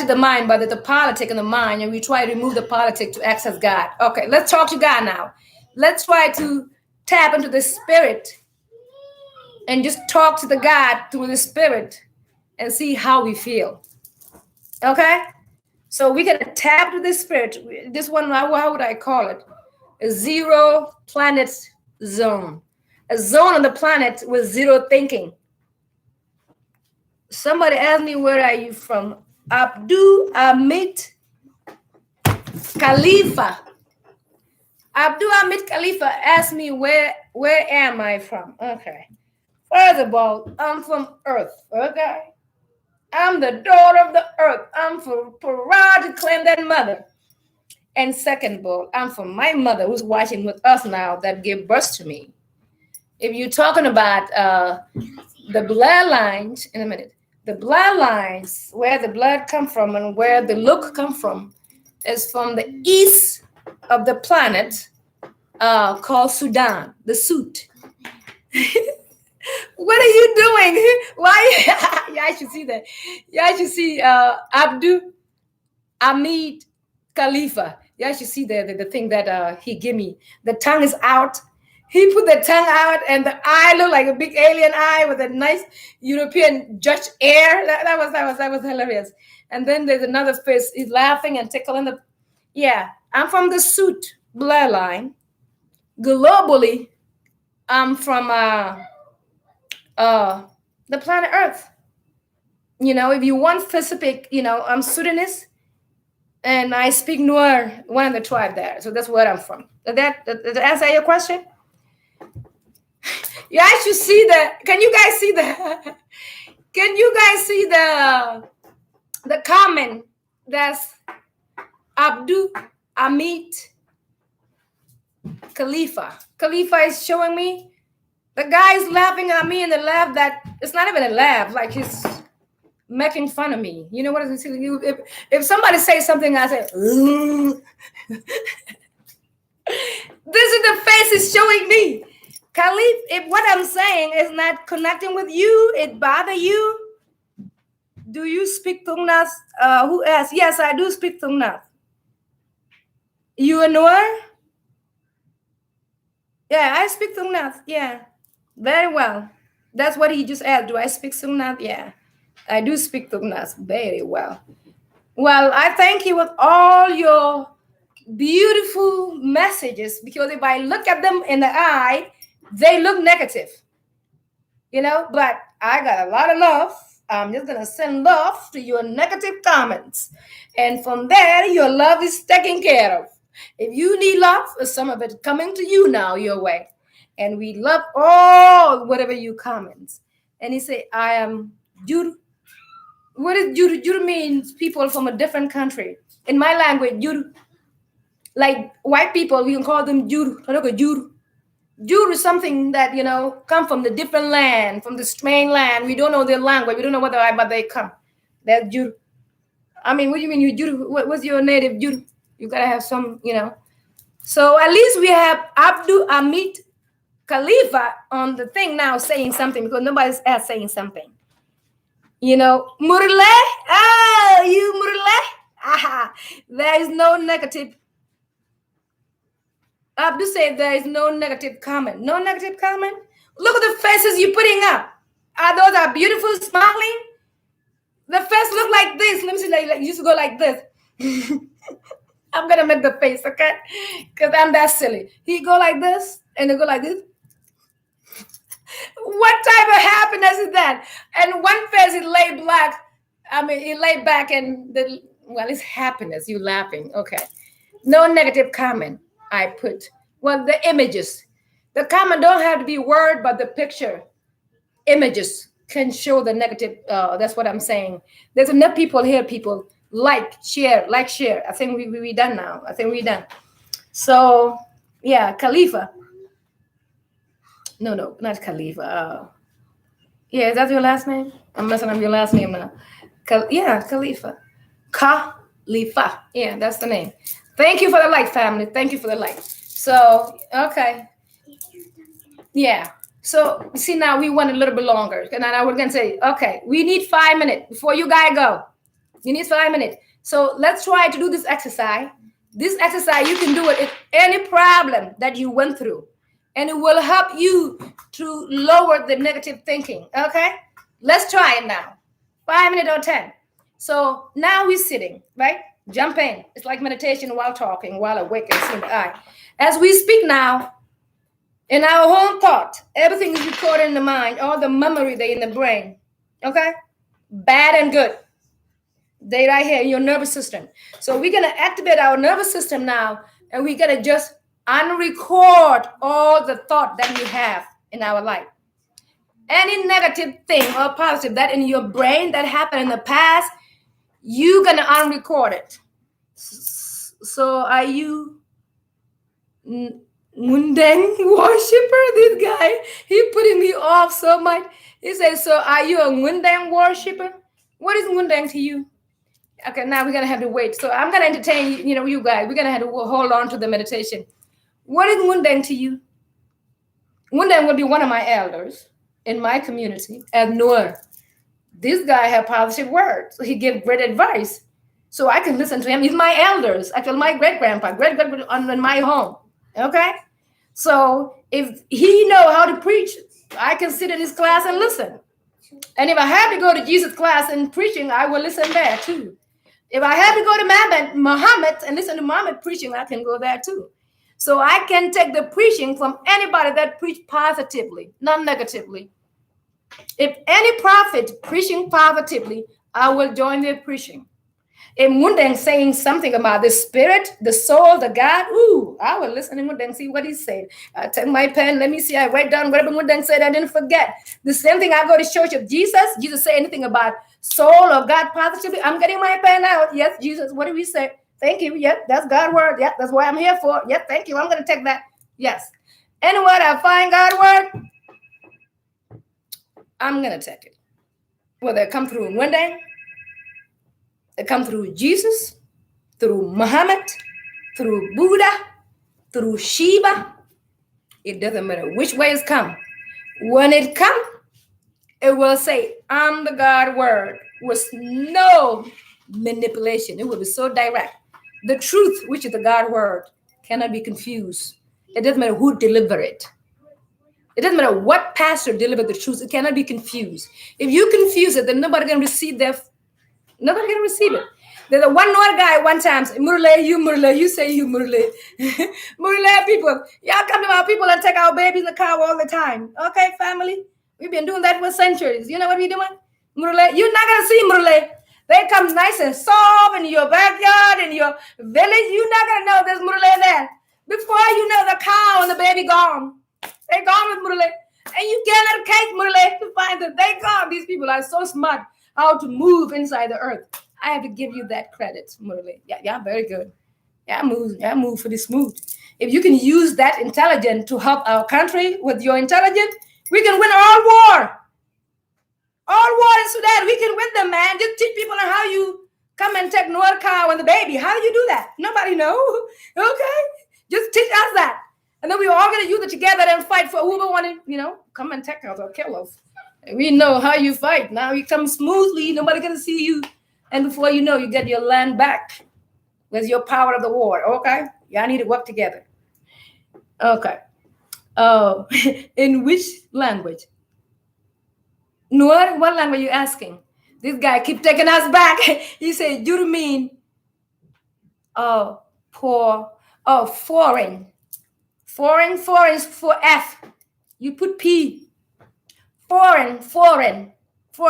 the mind, but the politic in the mind, and we try to remove the politic to access God. Okay, let's talk to God now. Let's try to tap into the spirit and just talk to the God through the spirit and see how we feel. Okay? So we can tap to the spirit. This one, how would I call it? A zero planet zone. A zone on the planet with zero thinking. Somebody asked me, where are you from? Abdul Hamid Khalifa. Abdul Hamid Khalifa asked me, where am I from? Okay. First of all, I'm from Earth. Okay. I'm the daughter of the earth. I'm proud to claim that mother. And second of all, I'm from my mother who's watching with us now that gave birth to me. if you're talking about the bloodlines, in a minute, the bloodlines, where the blood come from and where the look come from, is from the east of the planet, called Sudan, the suit. What are you doing? Why? Yeah, I should see that. Yeah, I should see Abdul Hamid Khalifa. Yeah, I should see the thing that he gave me. The tongue is out. He put the tongue out, and the eye looked like a big alien eye with a nice European Dutch air. That was hilarious. And then there's another face. He's laughing and tickling the. Yeah, I'm from the suit bloodline. Globally, I'm from uh, the planet Earth. If you want specific, I'm Sudanese and I speak Nuer, one of the tribe there. So that's where I'm from. Did that answer your question? You actually see can you guys see can you guys see the comment that's Abdul Hamid Khalifa. Khalifa is showing me. The guy is laughing at me in the laugh that it's not even a laugh, like he's making fun of me. You know what I'm saying? If somebody says something, I say, this is the face it's showing me. Khalif, if what I'm saying is not connecting with you, it bother you. Do you speak Tungnas? Who asked? Yes, I do speak Tungnas. You a Noor? Yeah, I speak Tungnas. Yeah, very well. That's what he just asked. Do I speak Tungnas? Yeah, I do speak Tungnas very well. Well, I thank you with all your beautiful messages, because if I look at them in the eye, they look negative, but I got a lot of love. I'm just going to send love to your negative comments. And from there, your love is taken care of. If you need love, some of it coming to you now your way. And we love all whatever you comments. And he say, I am Judu. What is Judu? Judu means people from a different country. In my language, Judu. Like white people, we can call them Judu. Judu. Judu is something that, come from the different land, from the strange land. We don't know their language. We don't know but they come. That's Judu. I mean, what do you mean you Judu? What's your native Judu? You got to have some, So at least we have Abdul Hamid Khalifa on the thing now saying something, because nobody's else saying something. Murle? Oh, you Murle? Aha. There is no negative. Abdul said there is no negative comment. No negative comment? Look at the faces you're putting up. Those are beautiful, smiling? The face look like this. Let me see, like you used to go like this. I'm going to make the face, okay? Because I'm that silly. He go like this, and they go like this. What type of happiness is that? And one face is laid black. He laid back, and it's happiness. You laughing. Okay. No negative comment. I put, the images. The comment don't have to be word, but the picture, images can show the negative. That's what I'm saying. There's enough people here, people. Share. I think we done now. I think we're done. So, yeah, Khalifa. No, not Khalifa. Yeah, is that your last name? I'm messing up your last name now. Khalifa. Khalifa. Yeah, that's the name. Thank you for the like, family. Thank you for the like. So, okay. Yeah. So, see, now we went a little bit longer. And now we're going to say, okay, we need 5 minutes before you guys go. You need 5 minutes. So, let's try to do this exercise. This exercise, you can do it if any problem that you went through. And it will help you to lower the negative thinking. Okay? Let's try it now. 5 minutes or 10. So, now we're sitting, right? Jump in. It's like meditation while talking, while awake and seeing the eye. As we speak now, in our own thought, everything is recorded in the mind, all the memory they in the brain. Okay? Bad and good. They right here in your nervous system. So we're going to activate our nervous system now, and we're going to just unrecord all the thought that we have in our life. Any negative thing or positive that in your brain that happened in the past, you're going to unrecord it. So are you Mundang worshiper, this guy, he putting me off so much. He says, so are you a Mundang worshiper? What is Mundang to you? Okay, now we're gonna have to wait. So I'm gonna entertain you guys. We're gonna have to hold on to the meditation. What is Mundang to you? Mundang will be one of my elders in my community at Noor. This guy had positive words. So he gave great advice. So I can listen to him. He's my elders. Actually, my great-grandpa, in my home. Okay? So if he know how to preach, I can sit in his class and listen. And if I have to go to Jesus' class and preaching, I will listen there too. If I have to go to Muhammad and listen to Muhammad preaching, I can go there too. So I can take the preaching from anybody that preach positively, not negatively. If any prophet preaching positively, I will join their preaching. If Mundang saying something about the spirit, the soul, the God, I will listen to Mundang, see what he said. I take my pen, let me see, I write down whatever Mundang said, I didn't forget. The same thing, I go to Church of Jesus. Jesus say anything about soul or God positively, I'm getting my pen out. Yes, Jesus, what did we say? Thank you. Yep, that's God's word. Yep, that's what I'm here for. Yep, thank you. I'm going to take that. Yes. Anywhere I find God's word, I'm going to take it. Whether it come through Mundang, it come through Jesus, through Muhammad, through Buddha, through Shiva. It doesn't matter which way it's come. When it come, it will say, I'm the God word, with no manipulation. It will be so direct. The truth, which is the God word, cannot be confused. It doesn't matter who deliver it. It doesn't matter what pastor delivered the truth. It cannot be confused. If you confuse it, then nobody can receive Nobody can receive it. There's a one Noor guy one time, Murle, you say you Murle. Murle people, y'all come to our people and take our babies in the car all the time. Okay, family? We've been doing that for centuries. You know what we're doing? Murle, you're not going to see Murle. They come nice and soft in your backyard, in your village. You're not going to know there's Murle there. Before you know, the cow and the baby gone. They gone with Murle. And you cannot catch Murle to find them. They gone. These people are so smart how to move inside the earth. I have to give you that credit, Murli. Yeah, very good. Yeah, move for the smooth. If you can use that intelligence to help our country with your intelligence, we can win all war. All war in Sudan, we can win them, man. Just teach people how you come and take Noor cow and the baby. How do you do that? Nobody know. Okay? Just teach us that. And then we're all going to use it together and fight for whoever want to, come and take us or kill us. We know how you fight. Now you come smoothly. Nobody can see you. And before you know, you get your land back with your power of the war. Okay? Y'all need to work together. Okay. Oh, in which language? Noor, what language are you asking? This guy keep taking us back. He said, you mean, foreign. Foreign is for F. You put P. Foreign. Foreign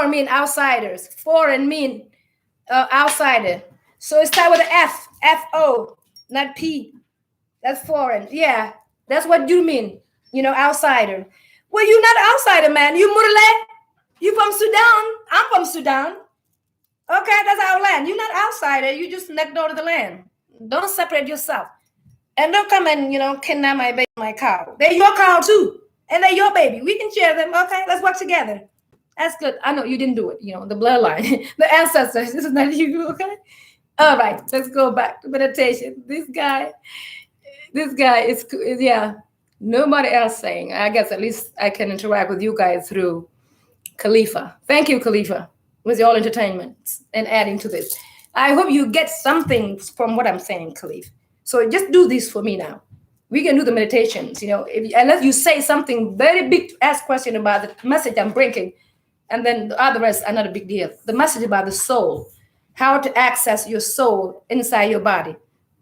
mean outsiders. Foreign mean outsider. So it starts with an F. F-O, not P. That's foreign. Yeah, that's what you mean. Outsider. Well, you're not outsider, man. You Murle. You from Sudan. I'm from Sudan. Okay, that's our land. You're not outsider. You just next door to the land. Don't separate yourself. And don't come and, kidnap my baby, my cow. They're your cow too. And they're your baby. We can share them. Okay, let's work together. That's good. I know you didn't do it. The bloodline, the ancestors. This is not you. Okay. All right. Let's go back to meditation. This guy is yeah. Nobody else saying. I guess at least I can interact with you guys through Khalifa. Thank you, Khalifa, with your entertainment and adding to this. I hope you get something from what I'm saying, Khalifa. So just do this for me now. We can do the meditations, unless you say something very big to ask question about the message I'm bringing, and then the other rest are not a big deal. The message about the soul, how to access your soul inside your body.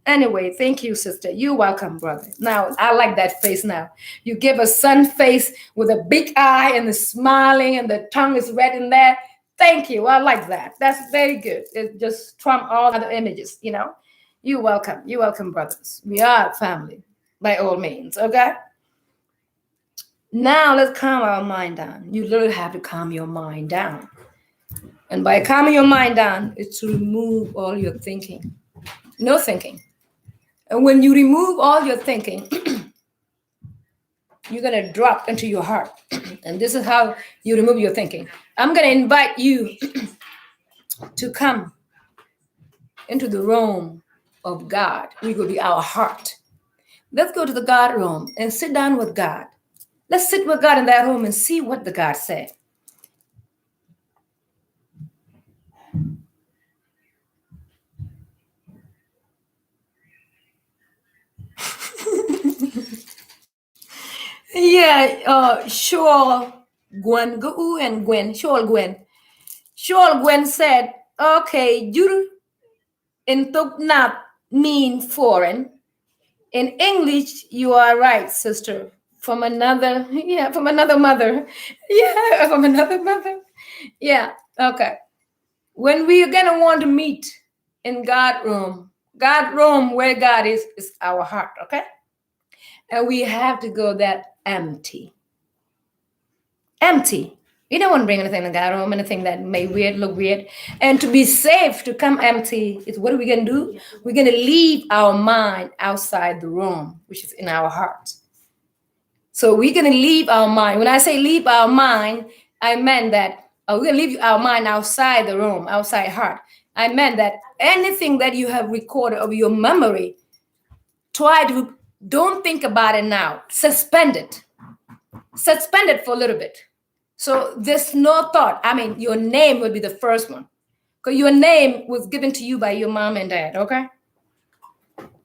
Anyway, thank you, sister. You're welcome, brother. Now, I like that face now. You give a sun face with a big eye and the smiling and the tongue is red in there. Thank you. I like that. That's very good. It just trump all other images, You're welcome. You're welcome, brothers. We are family, by all means, okay? Now, let's calm our mind down. You literally have to calm your mind down. And by calming your mind down, it's to remove all your thinking. No thinking. And when you remove all your thinking, You're going to drop into your heart. And this is how you remove your thinking. I'm going to invite you to come into the room of God. We will be our heart. Let's go to the God room and sit down with God. Let's sit with God in that room and see what the God said. Yeah, sure, Gwen, Gu and Gwen, sure, Gwen. Sure, Gwen said, okay, you in not mean foreign. In English, you are right, sister. From another, yeah, from another mother. Yeah, from another mother. Yeah, okay. When we're gonna want to meet in God room where God is our heart, okay? And we have to go that empty. Empty. You don't want to bring anything to God room, anything that may look weird. And to be safe, to come empty, is what are we gonna do? We're gonna leave our mind outside the room, which is in our heart. So we're gonna leave our mind. When I say leave our mind, I meant that we're gonna leave our mind outside the room, outside heart. I meant that anything that you have recorded of your memory, don't think about it now. Suspend it. Suspend it for a little bit. So there's no thought. I mean, your name would be the first one. Because your name was given to you by your mom and dad, okay?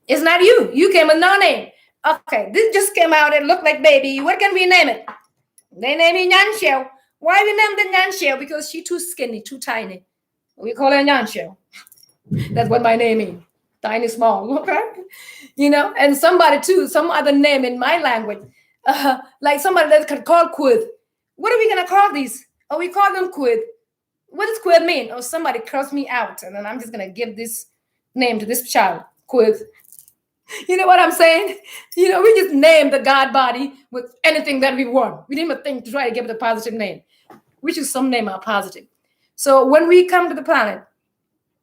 It's not you. You came with no name. Okay, this just came out. It looked like baby. What can we name it? They name it Nyanshell. Why we named it Nyanshell? Because she too skinny, too tiny. We call her Nyanshell. That's what my name is. Tiny, small, okay? You know, and somebody too, some other name in my language, like somebody that could call Quid. What are we gonna call these? Oh, we call them Quid. What does Quid mean? Oh, somebody cursed me out, and then I'm just gonna give this name to this child, Quid. You know what I'm saying? You know, we just name the God body with anything that we want. We didn't even think to try to give it a positive name, which is some name are positive. So when we come to the planet,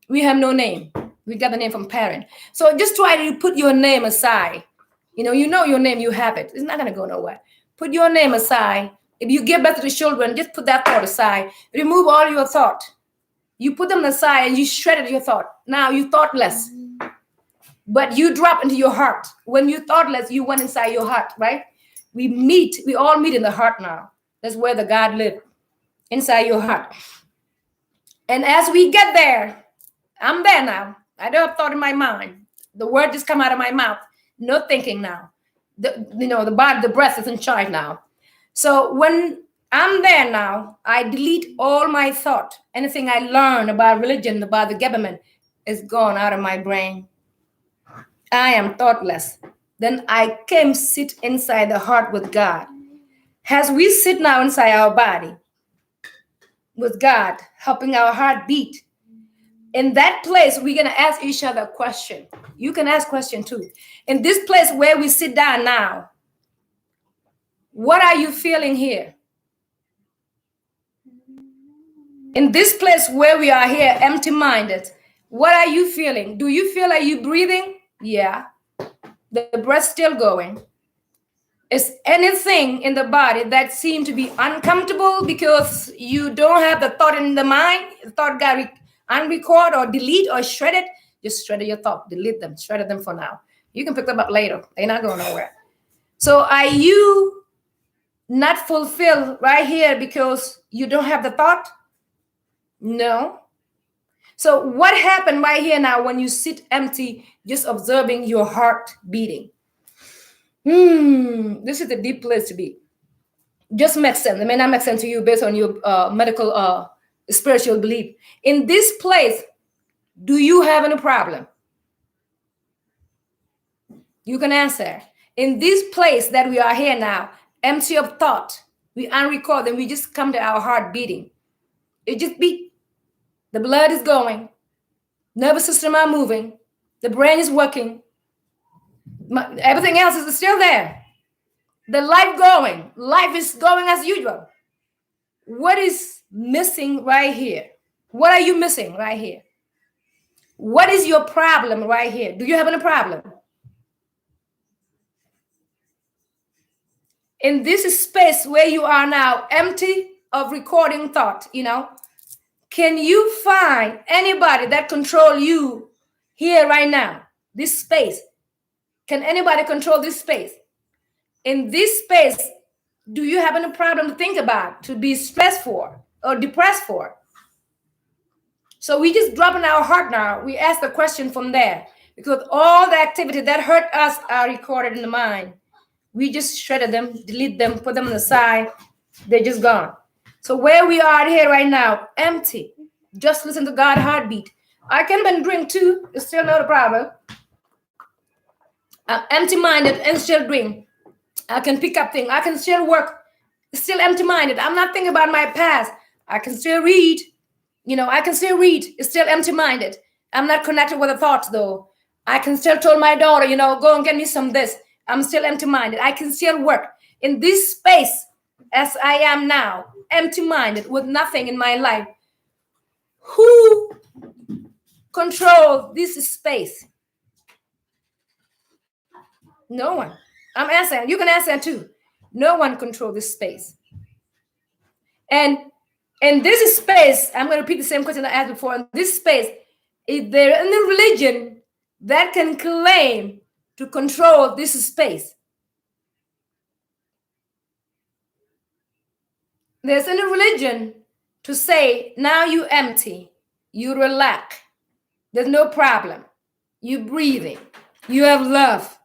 we have no name. We got the name from parent. So just try to put your name aside. You know your name, you have it. It's not gonna go nowhere. Put your name aside. If you give birth to the children, just put that thought aside. Remove all your thought. You put them aside and you shredded your thought. Now you thoughtless. But you drop into your heart. When you thoughtless, you went inside your heart, right? We all meet in the heart now. That's where the God lives, inside your heart. And as we get there, I'm there now. I don't have thought in my mind. The word just come out of my mouth. No thinking now. The body, the breath is in charge now. So when I'm there now, I delete all my thought. Anything I learned about religion, about the government, is gone out of my brain. I am thoughtless. Then I came sit inside the heart with God. As we sit now inside our body with God, helping our heart beat, in that place, we're going to ask each other a question. You can ask question too. In this place where we sit down now, what are you feeling here? In this place where we are here, empty-minded, what are you feeling? Do you feel like you breathing? Yeah. The breath still going. Is anything in the body that seems to be uncomfortable because you don't have the thought in the mind? The thought got unrecord or delete or shred it? Just shred your thought, delete them, shred them for now. You can pick them up later. They're not going nowhere. So are you not fulfilled right here because you don't have the thought? No. So what happened right here now when you sit empty, just observing your heart beating? This is a deep place to be. Just makes sense. It may not make sense to you based on your medical, spiritual belief. In this place, do you have any problem? You can answer. In this place that we are here now, empty of thought, we unrecord and we just come to our heart beating. It just beat. The blood is going. Nervous system are moving. The brain is working. Everything else is still there. The life going. Life is going as usual. What is missing right here? What are you missing right here? What is your problem right here? Do you have any problem? In this space where you are now, empty of recording thought, can you find anybody that control you here right now? This space. Can anybody control this space? In this space, do you have any problem to think about, to be stressed for or depressed for? So we just drop in our heart now. We ask the question from there, because all the activity that hurt us are recorded in the mind. We just shredded them, delete them, put them on the side. They're just gone. So where we are here right now, empty. Just listen to God's heartbeat. I can even drink too. It's still not a problem. I'm empty-minded and still drink. I can pick up things. I can still work. Still empty-minded. I'm not thinking about my past. I can still read. I can still read. It's still empty-minded. I'm not connected with the thoughts though. I can still tell my daughter, go and get me some this. I'm still empty-minded. I can still work in this space as I am now, empty-minded with nothing in my life. Who controls this space? No one. I'm answering. You can answer too. No one controls this space. And in this space, I'm going to repeat the same question I asked before. In this space, is there any religion that can claim to control this space? There's any religion to say, now you empty, you relax, there's no problem, you breathing, you have love,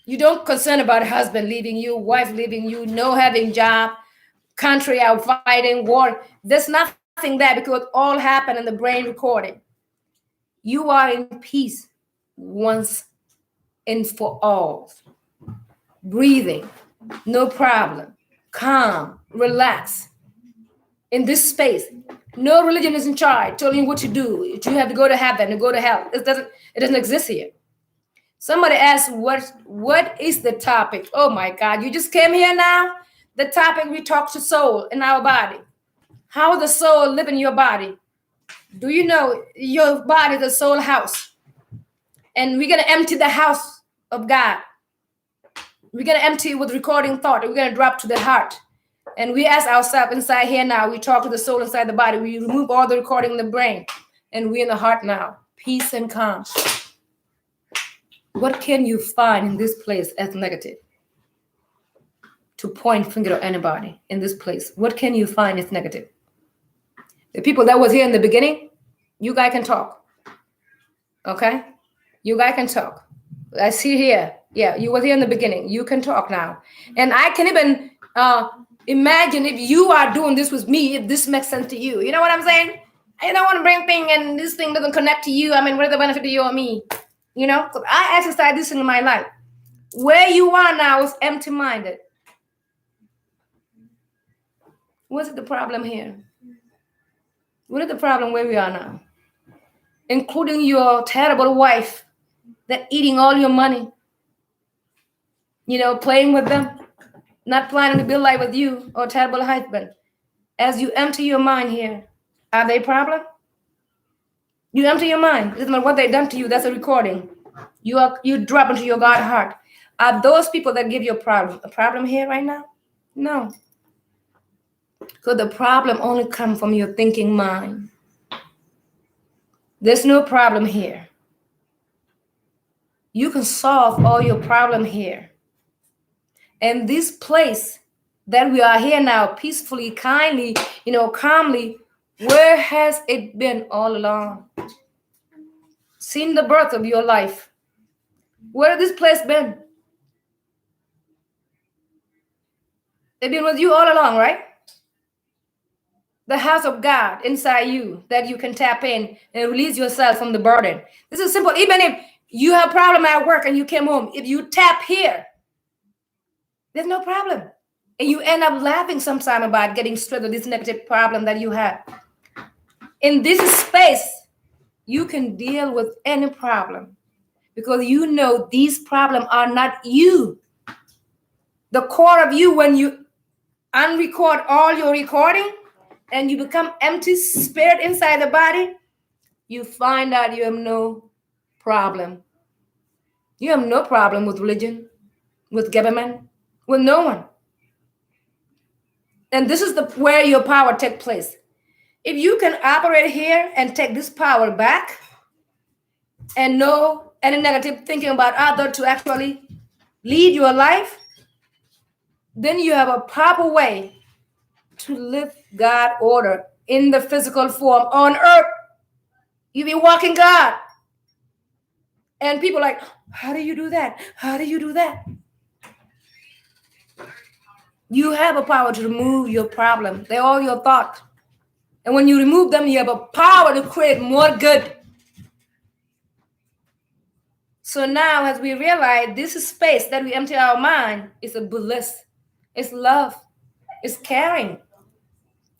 you don't concern about husband leaving you, wife leaving you, no having job, country out fighting, war. There's nothing there because it all happened in the brain recording. You are in peace once and for all. Breathing, no problem, calm, relax. In this space, no religion is in charge, telling you what to do. You have to go to heaven and go to hell. It doesn't exist here. Somebody asked, what is the topic? Oh my God, you just came here now? The topic, we talk to soul in our body. How the soul live in your body? Do you know your body is the soul house? And we're going to empty the house of God. We're going to empty with recording thought. We're going to drop to the heart. And we ask ourselves inside here now, we talk to the soul inside the body. We remove all the recording in the brain. And we're in the heart now. Peace and calm. What can you find in this place as negative? To point finger at anybody in this place. What can you find as negative? The people that was here in the beginning, you guys can talk. Okay? You guys can talk. I see here. Yeah, you were here in the beginning. You can talk now. And I can even imagine if you are doing this with me, if this makes sense to you. You know what I'm saying? I don't want to bring thing and this thing doesn't connect to you. I mean, what is the benefit to you or me? I exercise this in my life. Where you are now is empty-minded. What's the problem here? What is the problem where we are now? Including your terrible wife that eating all your money. Playing with them. Not planning to build life with you, or terrible husband. As you empty your mind here, are they a problem? You empty your mind. It doesn't matter what they've done to you. That's a recording. You drop into your God heart. Are those people that give you a problem here right now? No. So the problem only comes from your thinking mind. There's no problem here. You can solve all your problem here. And this place that we are here now, peacefully, kindly, calmly, where has it been all along? Seen the birth of your life. Where has this place been? It's been with you all along, right? The house of God inside you that you can tap in and release yourself from the burden. This is simple. Even if you have a problem at work and you came home, if you tap here, there's no problem. And you end up laughing sometime about getting straight to this negative problem that you have. In this space, you can deal with any problem because these problems are not you. The core of you, when you unrecord all your recording and you become empty spirit inside the body, you find out you have no problem. You have no problem with religion, with government, with no one. And this is where your power takes place. If you can operate here and take this power back and know any negative thinking about other to actually lead your life, then you have a proper way to live God order in the physical form on earth. You be walking God. And people like, how do you do that? How do you do that? You have a power to remove your problem. They're all your thoughts. And when you remove them, you have a power to create more good. So now, as we realize this is space that we empty our mind, is a bliss, it's love, it's caring,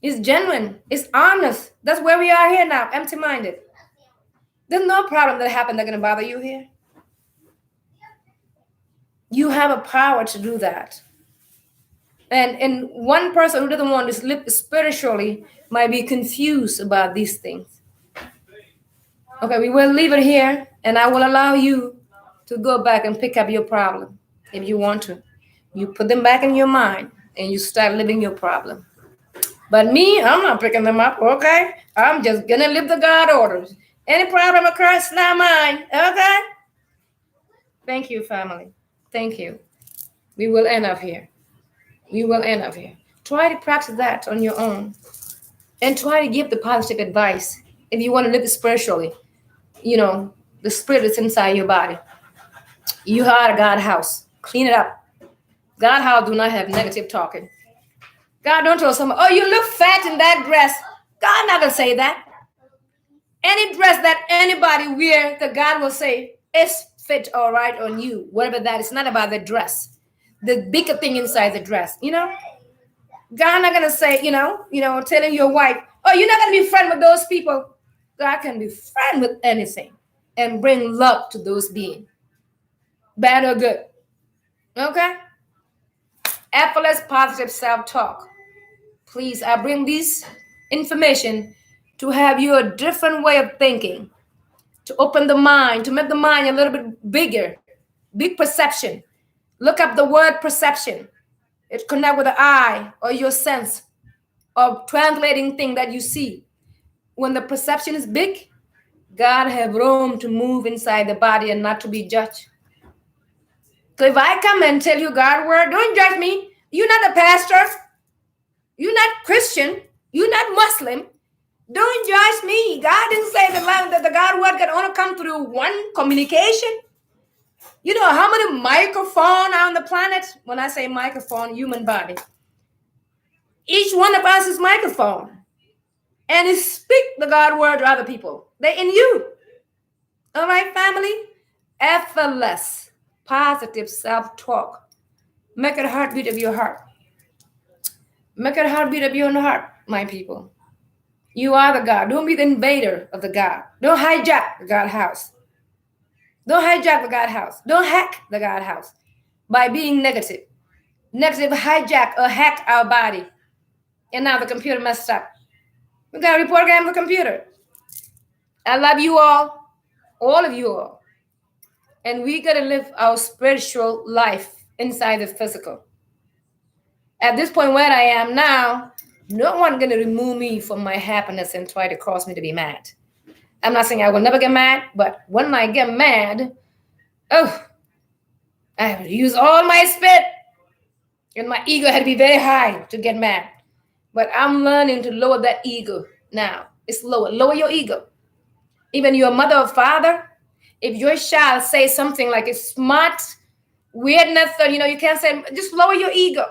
it's genuine, it's honest. That's where we are here now, empty-minded. There's no problem that happened that's going to bother you here. You have a power to do that. And one person who doesn't want to live spiritually might be confused about these things. Okay, we will leave it here, and I will allow you to go back and pick up your problem if you want to. You put them back in your mind, and you start living your problem. But me, I'm not picking them up, okay? I'm just going to live the God orders. Any problem occurs, it's not mine, okay? Thank you, family. Thank you. We will end up here. We will end up here. Try to practice that on your own. And try to give the positive advice if you want to live spiritually. You know, the spirit is inside your body. You are a God house. Clean it up. God house do not have negative talking. God don't tell someone, oh, you look fat in that dress. God not going to say that. Any dress that anybody wear, the God will say, it's fit all right on you. Whatever that, it's not about the dress. The bigger thing inside the dress, you know? God not gonna say, telling your wife, oh, you're not gonna be friend with those people. God can be friend with anything and bring love to those beings, bad or good. Okay? Effortless positive self-talk. Please, I bring this information to have you a different way of thinking, to open the mind, to make the mind a little bit bigger, big perception. Look up the word perception. It connect with the eye or your sense of translating thing that you see. When the perception is big, God have room to move inside the body and not to be judged. So if I come and tell you God word, don't judge me. You're not a pastor. You're not Christian. You're not Muslim. Don't judge me. God didn't say that the God word can only come through one communication. You know how many microphones are on the planet? When I say microphone, human body. Each one of us is microphone. And it speak the God word to other people. They're in you. All right, family? Effortless, positive self-talk. Make it a heartbeat of your heart. Make it a heartbeat of your heart, my people. You are the God. Don't be the invader of the God. Don't hijack the God house. Don't hijack the God house. Don't hack the God house by being negative. Negative hijack or hack our body. And now the computer messed up. We got to reprogram the computer. I love you all of you all. And we got to live our spiritual life inside the physical. At this point where I am now, no one going to remove me from my happiness and try to cause me to be mad. I'm not saying I will never get mad, but when I get mad, I have to use all my spit. And my ego had to be very high to get mad. But I'm learning to lower that ego now. It's lower. Lower your ego. Even your mother or father, if your child says something like it's smart, weirdness, or you can't say, just lower your ego.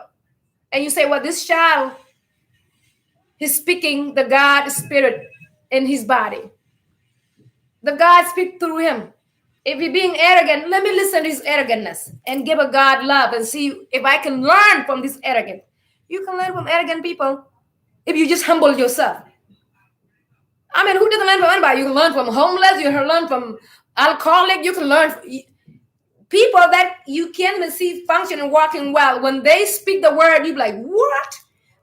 And you say, well, this child is speaking the God spirit in his body. The God speak through him. If he's being arrogant, let me listen to his arrogantness and give a God love and see if I can learn from this arrogant. You can learn from arrogant people if you just humble yourself. I mean, who doesn't learn from anybody? You can learn from homeless. You can learn from alcoholic. You can learn from people that you can see function and walking well. When they speak the word, you be like, what?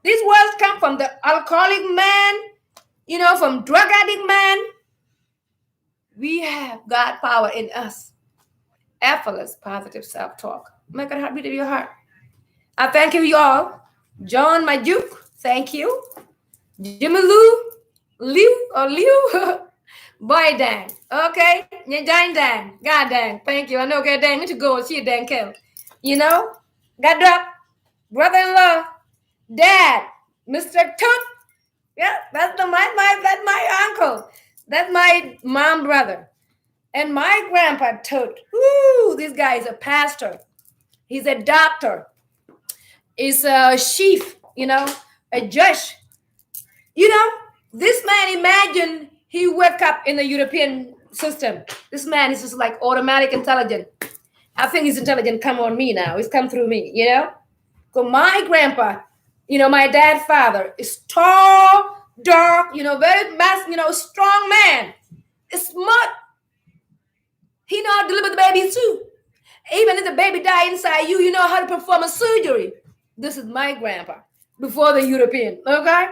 These words come from the alcoholic man, from drug addict man. We have God power in us. Effortless, positive self-talk. Make it a heartbeat of your heart. I thank you all. John Majuk. Thank you. Jimmy Liu or Liu, Boy Dang. Okay, Nyajang Dang, God Dang. Thank you. I know God Dang to go see Dang Kill. You know, God drop, brother-in-law, dad, Mr. Toot. Yeah, that's that's my uncle. That's my mom brother. And my grandpa Toot. Woo, this guy is a pastor. He's a doctor. He's a chief, a judge. You know, this man, imagine he wake up in the European system. This man is just like automatic intelligent. I think his intelligence come on me now. It's come through me. So my grandpa, my dad father is tall, dark, very strong man. It's smart. He know how to deliver the baby too. Even if the baby die inside you, you know how to perform a surgery. This is my grandpa before the European. Okay.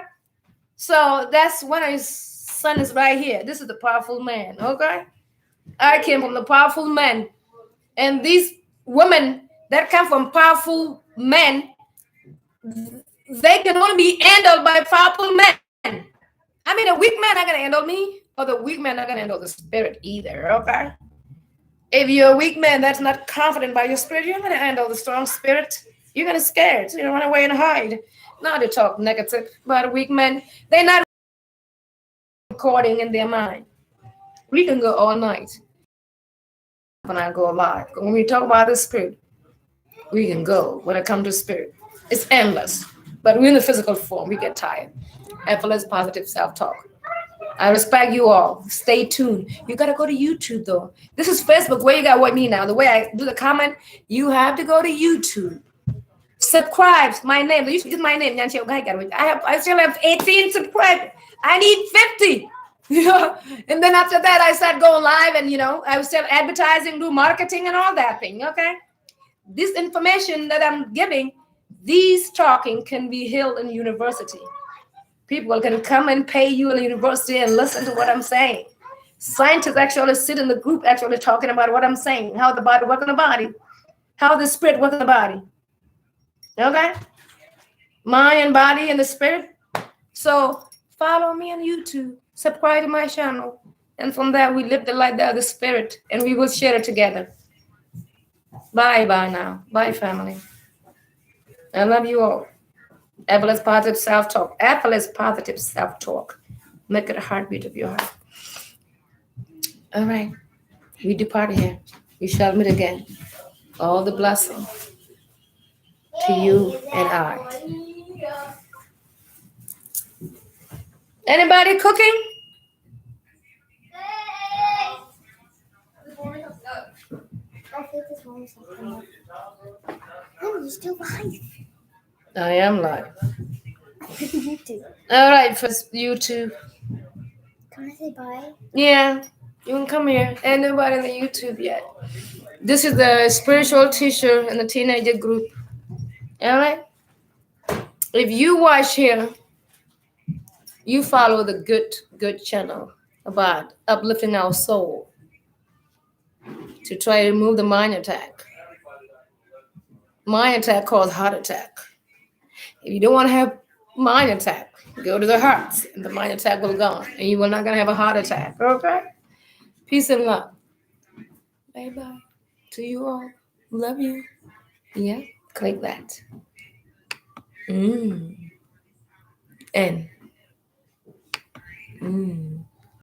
So that's one of his son is right here. This is the powerful man. Okay. I came from the powerful man. And these women that come from powerful men, they can only be handled by powerful men. I mean, a weak man not gonna handle me, or the weak man not gonna handle the spirit either. Okay. If you're a weak man that's not confident by your spirit, you're gonna handle the strong spirit. You're gonna scared. So you run away and hide. Now they talk negative about weak men. They're not recording in their mind. We can go all night when I go live. When we talk about the spirit, we can go when it comes to spirit. It's endless. But we're in the physical form. We get tired. Effortless positive self-talk. I respect you all. Stay tuned. You gotta go to YouTube though. This is Facebook. Where you gotta watch me now? The way I do the comment, you have to go to YouTube. Subscribe. My name. This is my name. I still have 18 subscribers. I need 50. And then after that, I start going live, and I was still advertising, do marketing, and all that thing. Okay, this information that I'm giving, these talking can be held in university. People can come and pay you in the university and listen to what I'm saying. Scientists actually sit in the group actually talking about what I'm saying, how the body works in the body, how the spirit works in the body. Okay? Mind and body and the spirit. So follow me on YouTube, subscribe to my channel, and from there we live the light of the spirit, and we will share it together. Bye now. Bye, family. I love you all. Effortless positive self-talk. Effortless positive self-talk. Make it a heartbeat of your heart. All right. We depart here. We shall meet again. All the blessing to you and I. Anybody cooking? Oh, you're still live. I am live. All right, first YouTube. Can I say bye? Yeah, you can come here. Ain't nobody on the YouTube yet. This is the spiritual teacher in the teenager group. All right. If you watch here, you follow the good channel about uplifting our soul to try to remove the mind attack. Mind attack causes heart attack. If you don't want to have mind attack, go to the heart, and the mind attack will go gone, and you will not gonna have a heart attack. Okay? Peace and love. Bye bye to you all. Love you. Yeah, click that. And